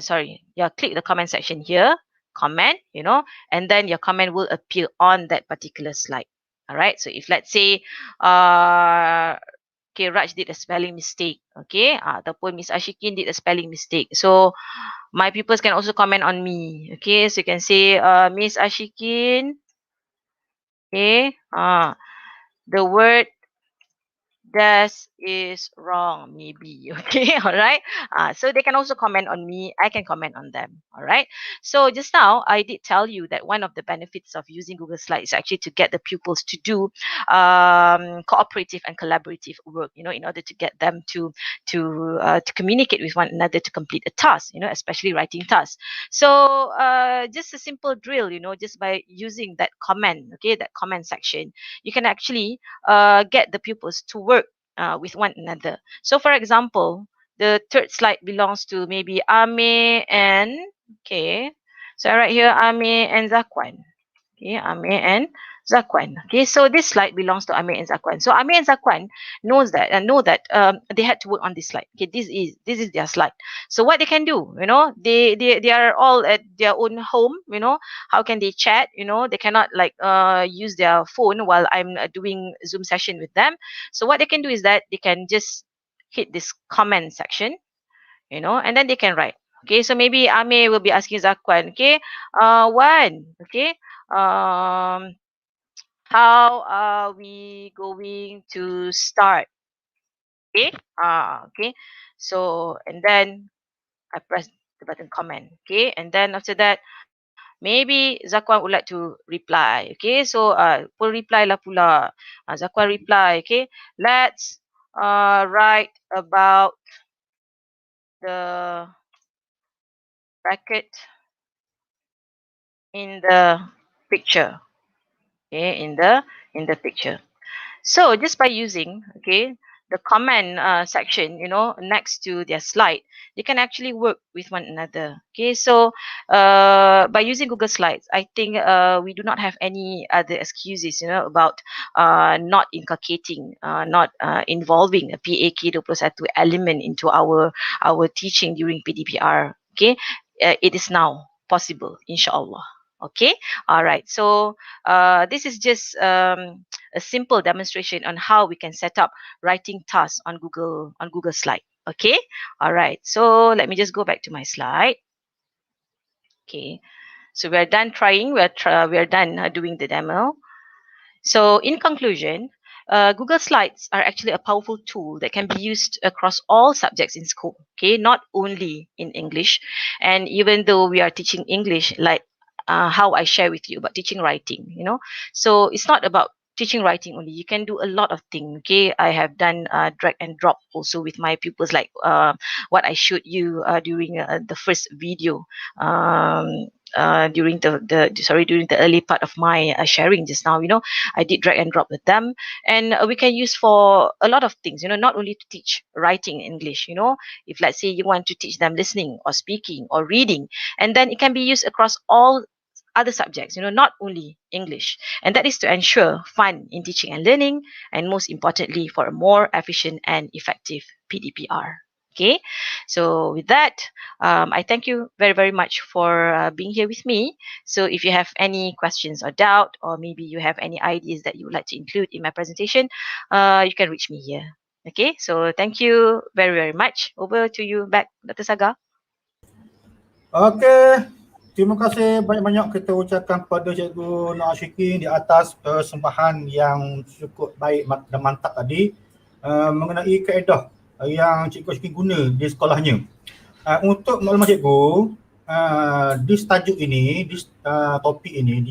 click the comment section here, comment, and then your comment will appear on that particular slide. All right, so if let's say, okay, Raj did a spelling mistake, okay, ataupun Miss Ashikin did a spelling mistake, so my pupils can also comment on me, okay, so you can say, Miss Ashikin, okay, the word "das" is wrong, maybe. Okay, all right. So they can also comment on me. I can comment on them. All right. So just now, I did tell you that one of the benefits of using Google Slides is actually to get the pupils to do cooperative and collaborative work. In order to get them to communicate with one another to complete a task. Especially writing tasks. So just a simple drill. Just by using that comment, okay, that comment section, you can actually get the pupils to work with one another. So for example, the third slide belongs to maybe Ame and, okay, so I write here Ame and Zakwan. Okay, Ame and Zakwan. Okay, so this slide belongs to Ame and Zakwan. So Ame and Zakwan know that they had to work on this slide. Okay, this is their slide. So what they can do, they are all at their own home. How can they chat? They cannot like use their phone while I'm doing Zoom session with them. So what they can do is that they can just hit this comment section, and then they can write. Okay, so maybe Ame will be asking Zakwan, okay, Wan, okay, how are we going to start? Okay, okay, so and then I press the button comment, okay, and then after that, maybe Zakwan would like to reply, okay, so pun reply lah pula. Zakwan reply, okay, let's write about the bracket in the picture, okay, in the picture. So just by using, okay, the comment section, next to their slide, they can actually work with one another. Okay, so by using Google Slides, I think we do not have any other excuses, about not inculcating, not involving a PAK 21 element into our teaching during PDPR. Okay, it is now possible, inshallah. Okay, all right. So this is just a simple demonstration on how we can set up writing tasks on Google Slide. Okay, all right. So let me just go back to my slide. Okay, so we're done trying. We're done doing the demo. So in conclusion, Google Slides are actually a powerful tool that can be used across all subjects in school. Okay, not only in English. And even though we are teaching English, like how I share with you about teaching writing, so it's not about teaching writing only. You can do a lot of things. Okay, I have done drag and drop also with my pupils, like what I showed you during the first video. During during the early part of my sharing just now, I did drag and drop with them, and we can use for a lot of things, not only to teach writing in English, if let's say you want to teach them listening or speaking or reading, and then it can be used across all other subjects, not only English. And that is to ensure fun in teaching and learning, and most importantly, for a more efficient and effective PDPR. Okay, so with that, I thank you very, very much for being here with me. So if you have any questions or doubt, or maybe you have any ideas that you would like to include in my presentation, you can reach me here. Okay, so thank you very, very much. Over to you back, Dr. Saga. Okey, terima kasih banyak-banyak kita ucapkan kepada Cikgu Nur Ashikin di atas persembahan yang cukup baik dan mantap tadi mengenai kaedah yang Cikgu Ashikin guna di sekolahnya. Untuk maklumat Cikgu, di tajuk ini, di topik ini,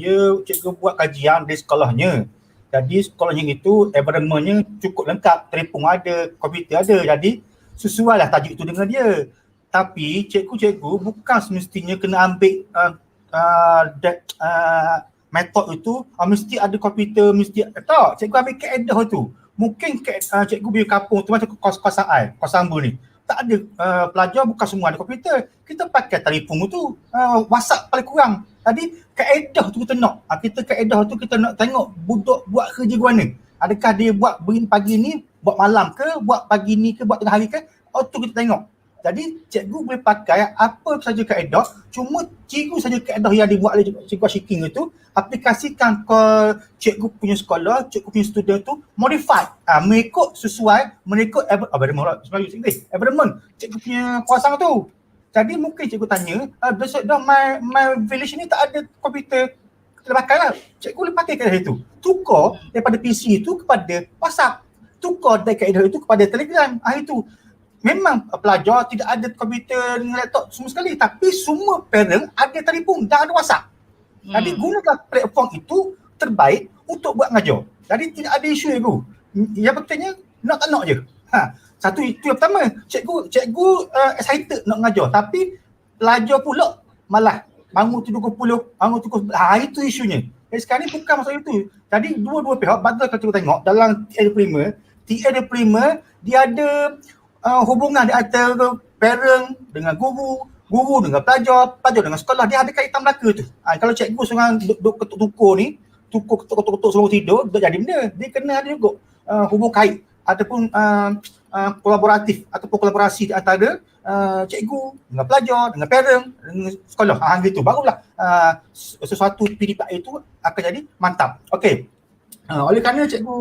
Cikgu buat kajian di sekolahnya. Jadi sekolahnya itu environmentnya cukup lengkap, telefon ada, komputer ada, jadi sesuailah tajuk itu dengan dia. Tapi cikgu-cikgu bukan semestinya kena ambil metod itu mesti ada komputer, mesti tak, cikgu ambil kaedah tu. Mungkin cikgu punya kampung tu macam kos-kosan I, kos Ambu ni. tak ada pelajar bukan semua ada komputer. Kita pakai telefon tu, WhatsApp paling kurang. Jadi kaedah tu kita nak. Kaedah tu kita nak tengok budak buat kerja ke mana. Adakah dia buat pagi ni, buat malam ke, buat pagi ni ke, buat tengah hari ke, tu kita tengok. Jadi cikgu boleh pakai apa saja kaedah, cuma cikgu saja kaedah yang dibuat oleh cikgu Ashiking itu aplikasikan ke cikgu punya sekolah, cikgu punya student tu modified, mengikut sesuai, mengikut environment cikgu punya kawasan tu. Jadi mungkin cikgu tanya, dah my village ni tak ada komputer, kita pakai lah. Cikgu boleh pakai kaedah itu. Tukar daripada PC itu kepada WhatsApp. Tukar dari kaedah itu kepada Telegram. Itu. Memang pelajar tidak ada komputer dengan laptop semua sekali, tapi semua parent ada telefon dan ada WhatsApp. Jadi gunakan platform itu terbaik untuk buat mengajar. Jadi tidak ada isu itu. Yang pentingnya nak tak nak je. Satu itu yang pertama. Cikgu excited nak mengajar, tapi pelajar pula malah bangun tidur pukul 10, bangun tidur itu isunya. Jadi sekarang ni bukan masalah itu. Jadi dua-dua pihak, betul kalau cikgu tengok dalam TA Diploma, dia ada hubungan di antara parent dengan guru dengan pelajar dengan sekolah, dia ada kaitan belaka tu. Kalau cikgu seorang duduk ketuk tukur ni, ketuk sebelum tidur, duduk jadi benda, dia kena ada juga hubung kait ataupun kolaboratif ataupun kolaborasi di antara cikgu dengan pelajar, dengan parent, dengan sekolah. Gitu. Barulah sesuatu Pdpr itu akan jadi mantap. Okey. Oleh kerana cikgu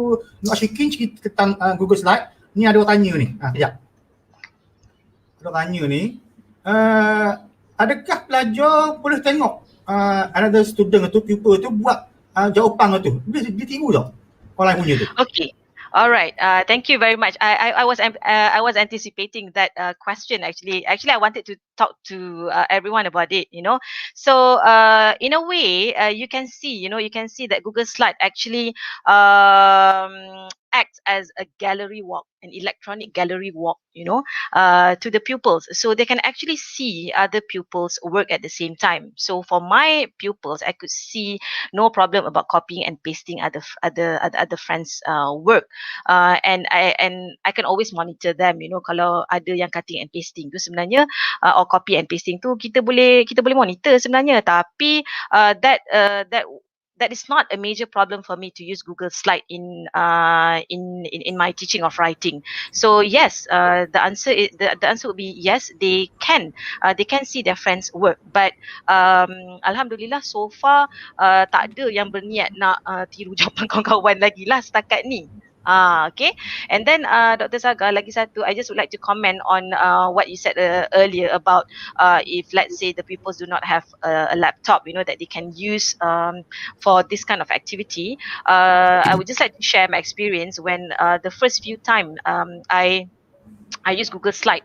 Nur Ashikin cerita tentang Google Slide, ni ada orang tanya ni. Kejap. Tanya ni, adakah pelajar boleh tengok another student tu, pupil tu buat jawapan tu? Dia tiru tak? Orang lain punya tu. Okay. All right. Thank you very much. I was anticipating that question actually. Actually, I wanted to talk to everyone about it. So in a way, you can see that Google Slide actually acts as a gallery walk, an electronic gallery walk, to the pupils. So they can actually see other pupils work at the same time. So for my pupils, I could see no problem about copying and pasting other friends' work. And I can always monitor them, kalau ada yang cutting and pasting tu sebenarnya or copy and pasting tu kita boleh monitor sebenarnya, tapi that is not a major problem for me to use Google Slide in my teaching of writing. So yes, the answer would be yes. They can see their friends work, but alhamdulillah so far tak ada yang berniat nak tiru jawapan kawan-kawan lagi lah setakat ni. Okay. And then Dr. Saga, lagi satu, I just would like to comment on what you said earlier about if let's say the pupils do not have a laptop, that they can use for this kind of activity. I would just like to share my experience when the first few time I use Google Slide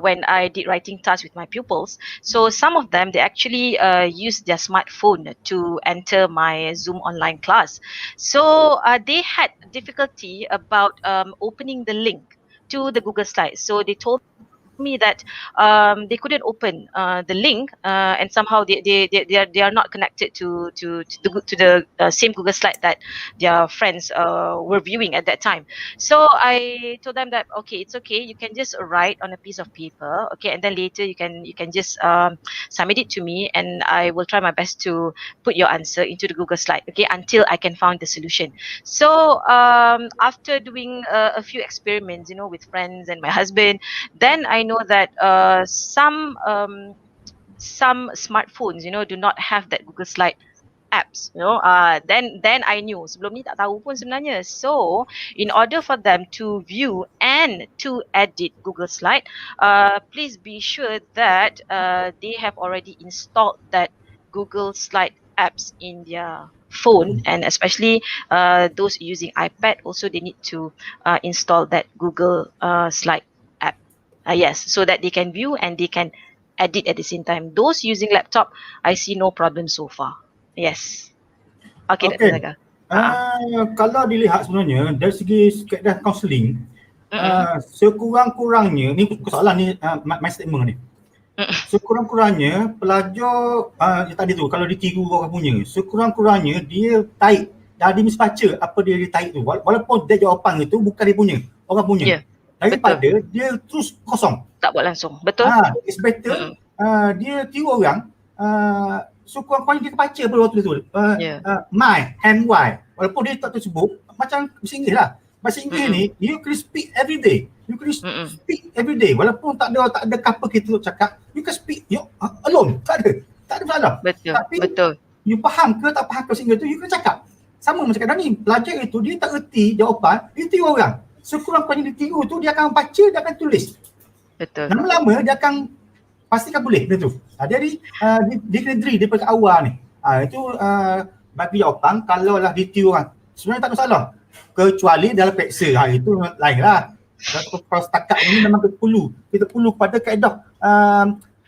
when I did writing tasks with my pupils. So some of them, they actually use their smartphone to enter my Zoom online class. So they had difficulty about opening the link to the Google Slide. So they told me that they couldn't open the link and somehow they are not connected to the same Google Slide that their friends were viewing at that time. So I told them that okay, it's okay, you can just write on a piece of paper, okay, and then later you can just submit it to me and I will try my best to put your answer into the Google Slide, okay, until I can find the solution. So after doing a few experiments, with friends and my husband, then I know that some smartphones, do not have that Google Slide apps, then I knew, sebelum ni tak tahu pun sebenarnya. So in order for them to view and to edit Google Slide, please be sure that they have already installed that Google Slide apps in their phone, and especially those using iPad, also they need to install that Google Slide app. Yes, so that they can view and they can edit at the same time. Those using laptop, I see no problem so far. Yes. Okay. Dr. Zaga. Kalau dilihat sebenarnya dari segi kaedah kaunseling, sekurang-kurangnya, ni soalan ni my statement ni. Sekurang-kurangnya pelajar tadi tu kalau ditiru orang punya, sekurang-kurangnya dia taik, dah dia mesti baca apa dia taik tu, walaupun dia jawapan itu bukan dia punya, orang punya. Daripada betul, dia terus kosong. tak buat langsung. Betul? It's better dia tiru orang, so kurang-kurangnya dia baca pada waktu tu. My, M-Y. Walaupun dia tak tersebut, macam bahasa Inggeris lah. Bahasa Inggeris ni, you can speak every day. You can speak every day. Walaupun tak ada couple kita cakap, you can speak alone. Tak ada masalah. Tapi you faham ke tak faham ke bahasa Inggeris tu, you kena cakap. Sama macam kadang ni, pelajar itu dia tak erti jawapan, dia tiru orang. So kurang-kurangnya dia tiru tu, dia akan baca, dia akan tulis. Betul. Lama-lama dia akan pastikan boleh benda tu. Jadi dia kena drill daripada awal ni. Itu bagi jawapan kalau lah ditiru orang. Sebenarnya tak ada masalah. Kecuali dalam peksa. Itu lain lah. Kalau setakat ini memang kita perlu pada kaedah.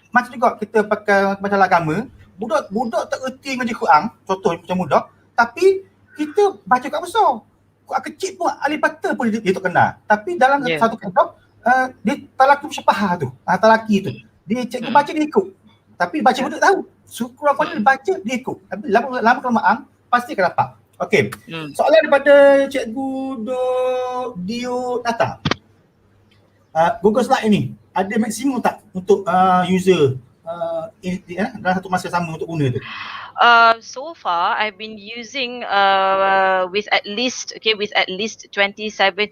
Macam juga kita pakai macam agama, budak tak erti ngaji Quran, contoh macam budak, tapi kita baca kat besar. Quran kecil pun alif bata pun dia tak kenal. Tapi dalam satu kaedah, dia talaki musyabahah tu, talaki tu. Dia cikgu baca dia ikut. Tapi baca budak tahu. Kurang-kurang dia baca dia ikut. Tapi lama kelamaan pasti akan dapat. Okey. Soalan daripada cikgu Dio Tata. Google Slide ini ada maksimum tak untuk user dalam satu masa sama untuk guna tu? So far I've been using with at least 27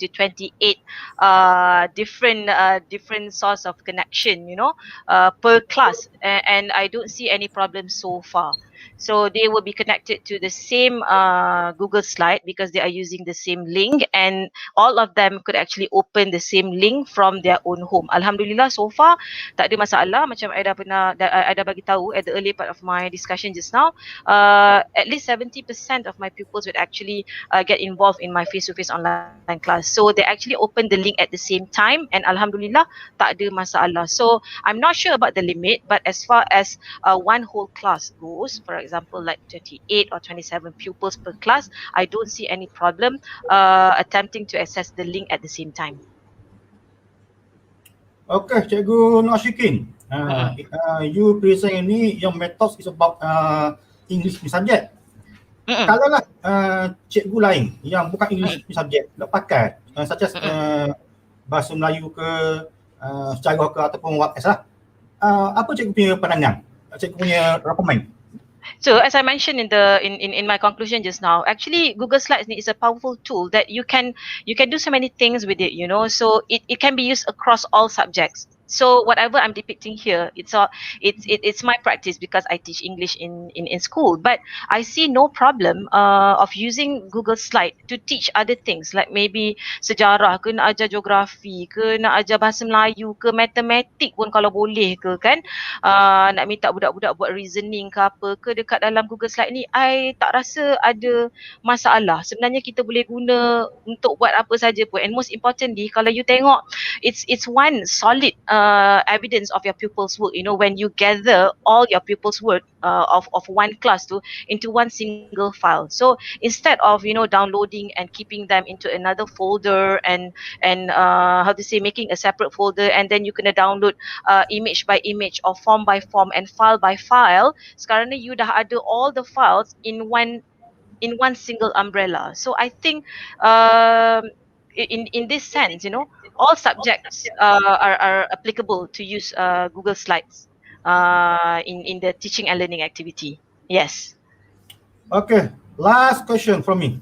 to 28 different source of connection, per class, and I don't see any problem so far. So they will be connected to the same Google Slide because they are using the same link, and all of them could actually open the same link from their own home. Alhamdulillah, so far tak ada masalah. Macam I dah bagi tahu at the early part of my discussion just now, at least 70% of my pupils would actually get involved in my face-to-face online class. So they actually open the link at the same time, and Alhamdulillah tak ada masalah. So I'm not sure about the limit, but as far as one whole class goes, for example like 28 or 27 pupils per class, I don't see any problem attempting to access the link at the same time. Okay, Cikgu Nur Ashikin. You present ini, your methods is about English subject. Kalau lah cikgu lain yang bukan English subject nak pakai, such as bahasa Melayu ke, sejarah ke ataupun what else lah, apa cikgu punya pandangan? Cikgu punya recommend? So as I mentioned in my conclusion just now, actually Google Slides is a powerful tool that you can do so many things with it, so it can be used across all subjects. So whatever I'm depicting here, it's my practice because I teach English in school. But I see no problem of using Google Slide to teach other things like maybe sejarah ke, nak ajar geografi ke, nak ajar bahasa Melayu ke, matematik pun kalau boleh ke kan. Nak minta budak-budak buat reasoning ke apa ke dekat dalam Google Slide ni, I tak rasa ada masalah. Sebenarnya kita boleh guna untuk buat apa saja pun. And most importantly, kalau you tengok, it's one solid evidence of your pupils' work. When you gather all your pupils' work of one class into one single file. So instead of downloading and keeping them into another folder and making a separate folder, and then you kena download image by image or form by form and file by file, sekarang ni you dah ada all the files in one single umbrella. So I think in this sense, all subjects are applicable to use Google Slides in the teaching and learning activity. Yes. Okay, last question from me.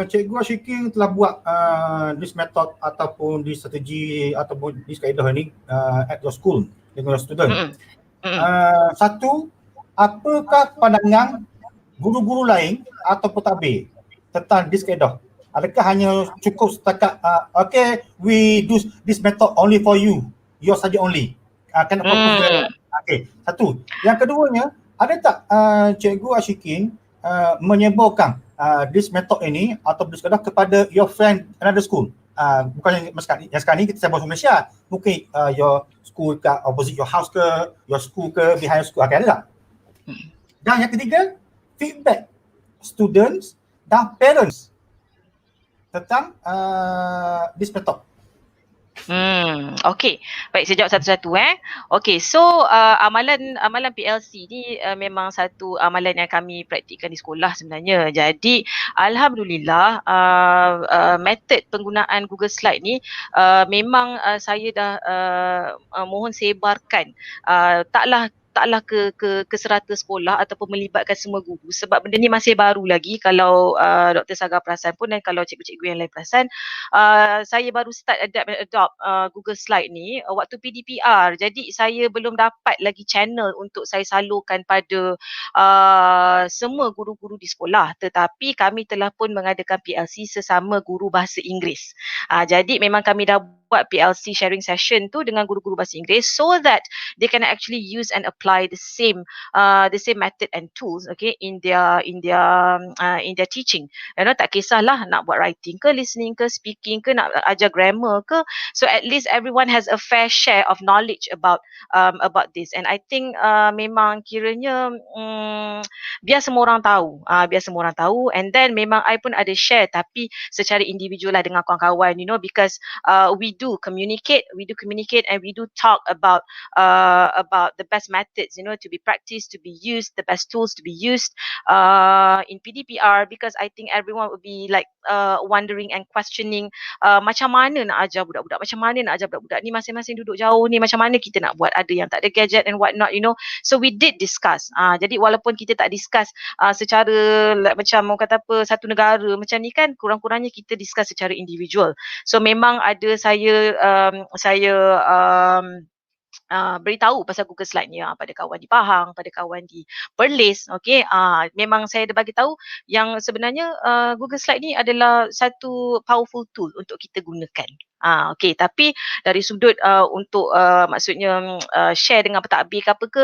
Cikgu Ashikin telah buat this method ataupun this strategi ataupun this kaedah ni at your school dengan your student. Satu, apakah pandangan guru-guru lain ataupun tabir tentang this kaedah? Adakah hanya cukup setakat okay, we do this method only for you, your subject only? Cannot focus. Okay, satu. Yang keduanya, ada tak Cikgu Ashikin menyebarkan this method ini atau this kaedah kepada your friend another school? Bukan yang sekarang ni kita sebut Malaysia, mungkin your school ke opposite your house ke, your school ke, behind school, ada tak? Dan yang ketiga, feedback students dan parents tentang this method. Okay. Baik, saya jawab satu-satu Okay, so amalan PLC ni memang satu amalan yang kami praktikkan di sekolah sebenarnya. Jadi alhamdulillah method penggunaan Google Slide ni memang saya dah mohon sebarkan taklah ke serata sekolah ataupun melibatkan semua guru sebab benda ni masih baru lagi kalau Dr. Sagar perasan pun dan kalau cikgu-cikgu yang lain perasan. Saya baru start adopt Google Slide ni waktu Pdpr. Jadi saya belum dapat lagi channel untuk saya salurkan pada semua guru-guru di sekolah. Tetapi kami telah pun mengadakan PLC sesama guru bahasa Inggeris. Jadi memang kami dah buat PLC sharing session tu dengan guru-guru bahasa Inggeris so that they can actually use and apply the same method and tools, okay, in their teaching. Tak kisahlah nak buat writing ke, listening ke, speaking ke, nak ajar grammar ke. So at least everyone has a fair share of knowledge about this. And I think memang kiranya biar semua orang tahu. And then memang I pun ada share tapi secara individual lah dengan kawan-kawan, because we do communicate and we do talk about the best methods, to be practiced, to be used, the best tools to be used in Pdpr, because I think everyone would be like wondering and questioning macam mana nak ajar budak-budak ni masing-masing duduk jauh ni, macam mana kita nak buat, ada yang tak ada gadget and what not, so we did discuss. Jadi walaupun kita tak discuss secara macam orang kata apa satu negara macam ni kan, kurang-kurangnya kita discuss secara individual. So memang ada saya beritahu pasal Google Slide ni pada kawan di Pahang, pada kawan di Perlis, okey. Memang saya ada bagi tahu yang sebenarnya Google Slide ni adalah satu powerful tool untuk kita gunakan. Okey, tapi dari sudut untuk maksudnya share dengan pentadbir ke apa ke,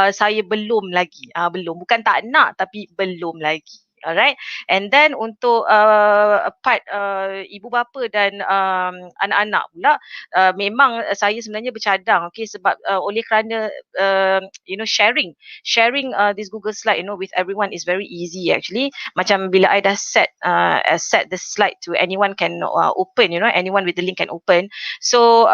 saya belum lagi. Bukan tak nak tapi belum lagi. Alright, and then untuk part ibu bapa dan anak-anak pula, memang saya sebenarnya bercadang, okay, sebab oleh kerana sharing this Google Slide with everyone is very easy actually. Macam bila I dah set the slide to anyone can open, anyone with the link can open. So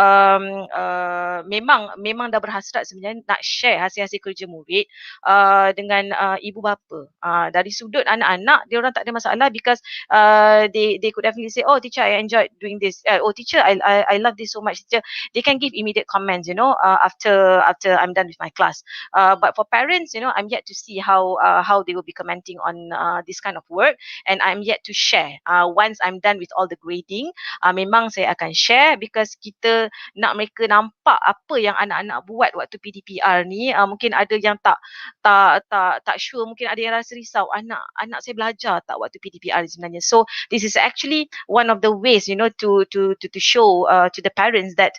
memang dah berhasrat sebenarnya nak share hasil-hasil kerja murid dengan ibu bapa. Dari sudut anak-anak, dia orang tak ada masalah because they could definitely say, oh teacher, I enjoyed doing this. Oh teacher, I love this so much. Teacher, they can give immediate comments, after I'm done with my class. But for parents, I'm yet to see how they will be commenting on this kind of work, and I'm yet to share. Once I'm done with all the grading, memang saya akan share because kita nak mereka nampak apa yang anak-anak buat waktu PDPR ni. Mungkin ada yang tak sure, mungkin ada yang rasa risau, anak saya belajar tak waktu PDPR sebenarnya. So this is actually one of the ways, to show to the parents that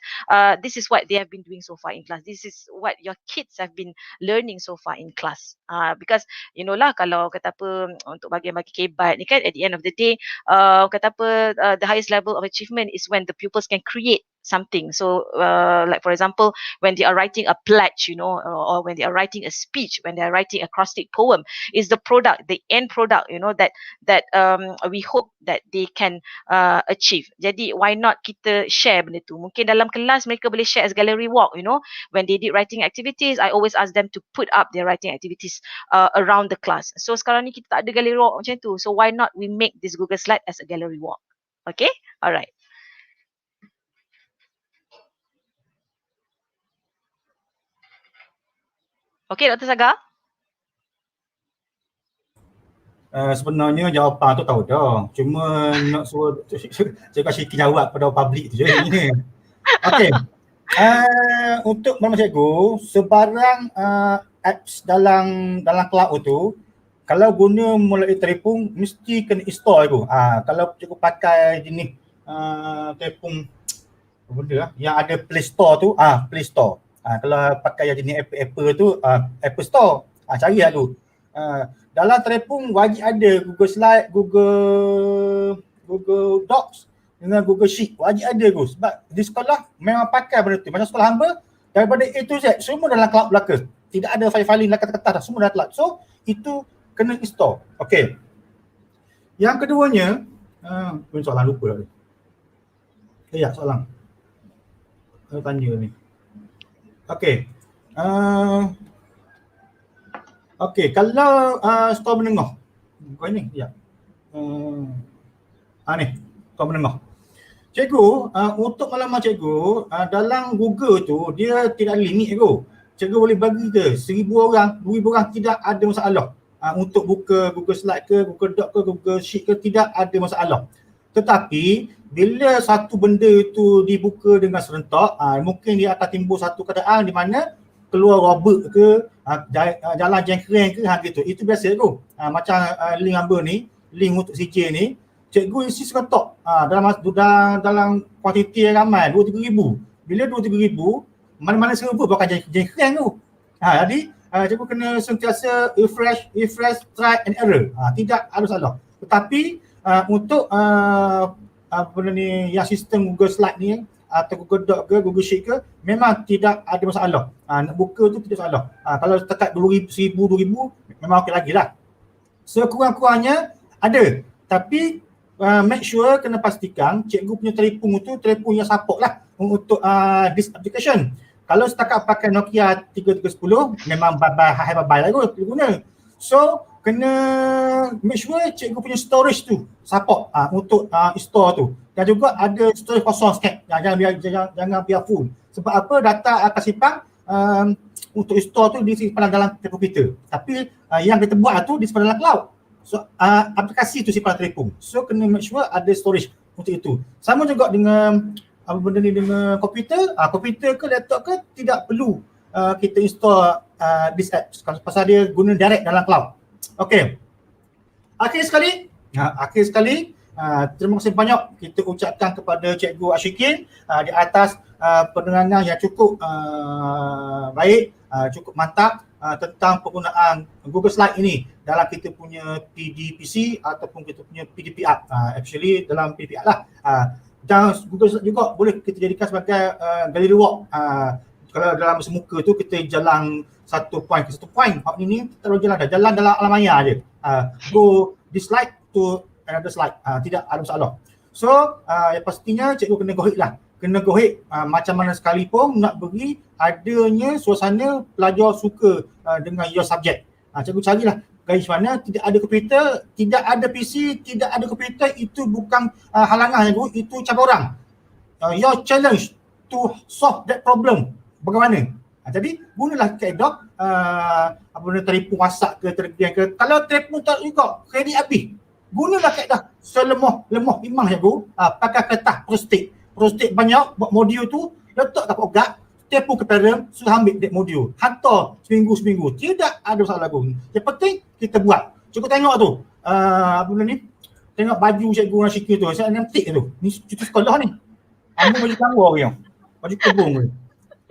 this is what they have been doing so far in class. This is what your kids have been learning so far in class. Because kalau kata apa untuk bagi kebat ni kan, at the end of the day kata apa the highest level of achievement is when the pupils can create something. So like for example, when they are writing a pledge, or when they are writing a speech, when they are writing a acrostic poem, is the product, the end product, that we hope that they can achieve. Jadi why not kita share benda tu? Mungkin dalam kelas mereka boleh share as gallery walk, when they did writing activities, I always ask them to put up their writing activities around the class. So sekarang ni kita tak ada gallery walk macam tu, so why not we make this Google Slide as a gallery walk? Okay, alright. Okey, Dr. Sagar? Sebenarnya jawapan tu tahu dah. Cuma nak suruh saya kasi jawab pada public tu je ni. Okey. Untuk Mama Cikgu, sebarang apps dalam cloud tu, kalau guna melalui telefon mesti kena install tu. Kalau cikgu pakai jenis telefon benda lah, yang ada Play Store tu, Play Store. Kalau pakai yang jenis Apple tu, Apple Store. Cari lah tu. Dalam telefon wajib ada Google Slide, Google Docs dengan Google Sheet. Wajib ada tu. Sebab di sekolah memang pakai benda tu. Macam sekolah hamba, daripada A to Z semua dalam cloud belaka. Tidak ada file-file dalam kertas dah, semua dalam cloud. So itu kena install. Okey. Yang keduanya, soalan lupa dah. Ya, soalan. tanya ni. Okey. Okey, kalau skor menengah. Bukan ni, ya. Ni, skor menengah. Cikgu, untuk pengalaman cikgu, dalam Google tu dia tidak ada limit cikgu. Cikgu boleh bagi ke 1,000 orang, 2,000 orang tidak ada masalah. Untuk buka Google Slide ke, Google Doc ke, Google Sheet ke, tidak ada masalah. Tetapi bila satu benda itu dibuka dengan serentak, mungkin dia akan timbul satu keadaan di mana keluar Robert ke, jalan jengkereng ke, gitu. Itu biasa cikgu. Macam link apa ni, link untuk SIJIL ni, cikgu isi serentak dalam kuantiti yang ramai, 2-3 ribu. Bila 2-3 ribu, mana-mana server bakal jengkereng tu. Jadi cikgu kena sentiasa refresh, try and error. Tidak ada salah. Tetapi untuk yang sistem Google Slide ni atau Google Doc ke, Google Sheet ke, memang tidak ada masalah. Nak buka tu tidak salah. Kalau setakat 2,000, 1,000, 2,000 memang okey lagi lah. Sekurang-kurangnya ada. Tapi make sure kena pastikan cikgu punya telefon tu telefon yang support lah untuk this application. Kalau setakat pakai Nokia 3310 memang bye-bye lah kot guna. So kena make sure cikgu punya storage tu support untuk install tu. Dan juga ada storage kosong sikit. Jangan biar full. Sebab apa, data akan simpan untuk install tu disimpan dalam telefon kita. Tapi yang kita buat tu disimpan dalam cloud. So aplikasi tu simpan telefon. So kena make sure ada storage untuk itu. Sama juga dengan apa benda ni dengan komputer. Komputer ke laptop ke tidak perlu kita install this app pasal dia guna direct dalam cloud. Okey. Akhir sekali terima kasih banyak kita ucapkan kepada Cikgu Ashikin di atas penerangan yang cukup baik, cukup mantap tentang penggunaan Google Slide ini dalam kita punya PDPC ataupun kita punya Pdpr. Actually dalam Pdpr lah. Dan Google Slide juga boleh kita jadikan sebagai gallery walk. Kalau dalam semuka tu kita jalan satu point ke satu point. Ini kita jalan dalam alam maya je. Go this slide to another slide. Tidak ada masalah. So yang pastinya cikgu kena gohik lah. Kena gohik macam mana sekalipun nak beri adanya suasana pelajar suka dengan your subject. Cikgu carilah garis mana tidak ada komputer, tidak ada PC, tidak ada komputer, itu bukan halangan cikgu, itu cabaran. Your challenge to solve that problem. Bagaimana? Jadi gunalah kaedah apa benda telefon WhatsApp ke Telegram ke. Kalau telefon tak juga kredit habis. Gunalah kaedah selemah imam cikgu, pakai kertas prostik banyak buat modul tu, letak kat pokok, telefon ke parent, suruh ambil that modul. Hantar seminggu. Tidak ada masalah lagu. Yang penting kita buat. Cikgu tengok tu. Apa benda ni? Tengok baju cikgu Rashiki tu. Saya nantik tu. Ni cuti sekolah ni. Ambil baju keluar orang. Baju kebun ni.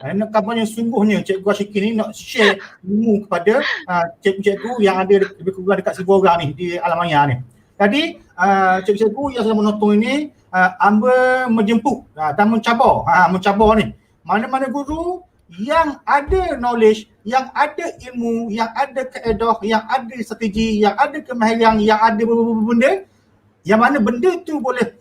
Nak kabarnya sungguhnya Cikgu Ashiki ni nak share ilmu kepada cikgu-cikgu yang ada lebih kurang dekat 1,000 orang ni di alam maya ni. Jadi cikgu-cikgu yang sedang menonton ini amba menjemput dan mencabar ni. Mana-mana guru yang ada knowledge, yang ada ilmu, yang ada kaedah, yang ada strategi, yang ada kemahiran, yang ada benda, yang mana benda tu boleh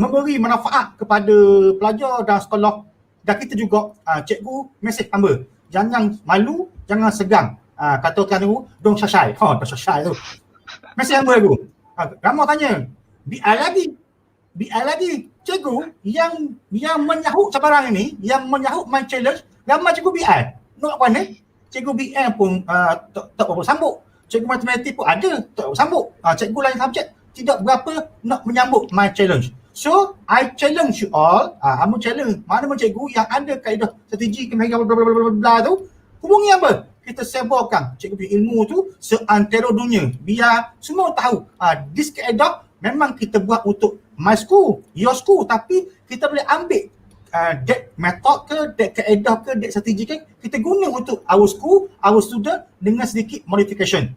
memberi manfaat kepada pelajar dan sekolah. Dan kita juga, cikgu mesej hamba, jangan malu, jangan segan. Katakan tu, don't shy. Don't shy tu. Mesej hamba aku. Ramah tanya, BI lagi. Cikgu yang menyahut cabaran ini, yang menyahut my challenge, ramai cikgu BI. Nak apa ni? Cikgu BI pun tak berapa sambut. Cikgu matematik pun ada, tak berapa sambut. Cikgu lain subjek tidak berapa nak menyambut my challenge. So, I challenge you all, kamu challenge mana-mana cikgu yang ada kaedah strategi kemahiran bla tu, hubungi apa? Kita sebarkan cikgu punya ilmu tu seantero dunia, biar semua tahu this kaedah memang kita buat untuk my school, your school, tapi kita boleh ambil that method ke, that kaedah ke, that strategi ke, kita guna untuk our school, our student dengan sedikit modification.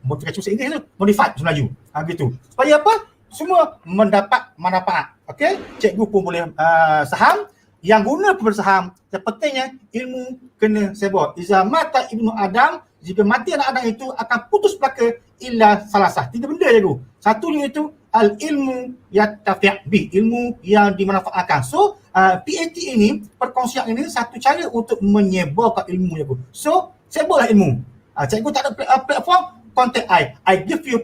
Modification bahasa Inggeris tu, modified bahasa Melayu. Gitu. Supaya apa? Semua mendapat manfaat. Okey, cikgu pun boleh saham, yang guna pun bersaham. Yang pentingnya ilmu kena sebar. Iza mata ibnu Adam, jika mati anak Adam itu akan putus pelaka illa salasah. 3 benda cikgu. Satunya itu al-ilmu yattafi' bi, ilmu yang dimanfaatkan. So PAT ini, perkongsian ini satu cara untuk menyebarkan ilmu aku. So sebarlah ilmu. Cikgu tak ada platform, contact I give you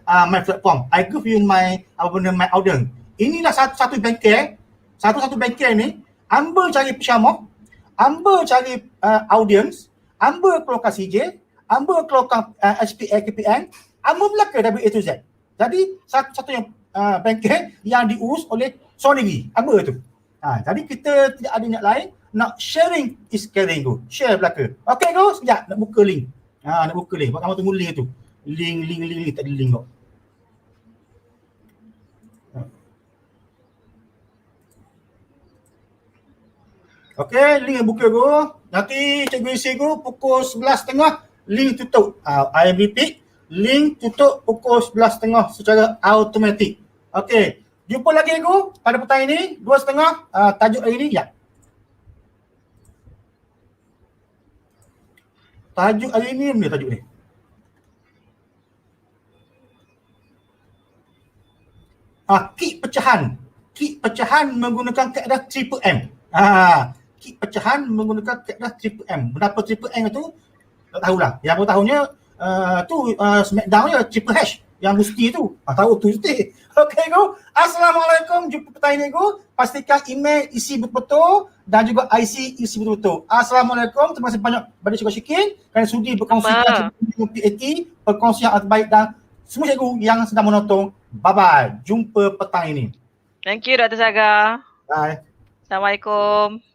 my platform, I give you my my audience. Inilah satu bengkel, satu bengkel ni, hamba cari pensyamah, hamba cari audience, hamba keluarkan SIJIL, hamba keluarkan SPA KPN, hamba Melaka dari A to Z. Jadi satu yang bengkel yang diurus oleh seorang diri, hamba tu. Jadi kita tidak ada niat lain, nak sharing is caring tu. Share belaka. Okey tu, sekejap nak buka link. Nak buka link. Buat kamu tunggu link tu. Link tak ada link kau. Okey, link yang buka tu. Nanti cikgu isi tu pukul 11.30 link tutup. I repeat, link tutup pukul 11.30 secara automatik. Okey, jumpa lagi aku pada petang ini 2.30. Tajuk hari ini ya. Tajuk hari ini mana tajuk ni? Kit pecahan. Kit pecahan menggunakan kaedah triple M. Kit pecahan menggunakan kaedah triple M. Kenapa triple M itu? Tak tahulah. Yang aku tahunya smackdown je triple H. Yang mesti tu. Tahu tu mesti. Okey go. Assalamualaikum. Jumpa petang ini go. Pastikan email isi betul-betul dan juga IC isi betul-betul. Assalamualaikum. Terima kasih banyak kepada Cikgu Syikin kerana sudi berkongsikan PAT, perkongsian terbaik dan semua cikgu yang sedang menonton. Bye-bye. Jumpa petang ini. Thank you Dr. Saga. Bye. Assalamualaikum.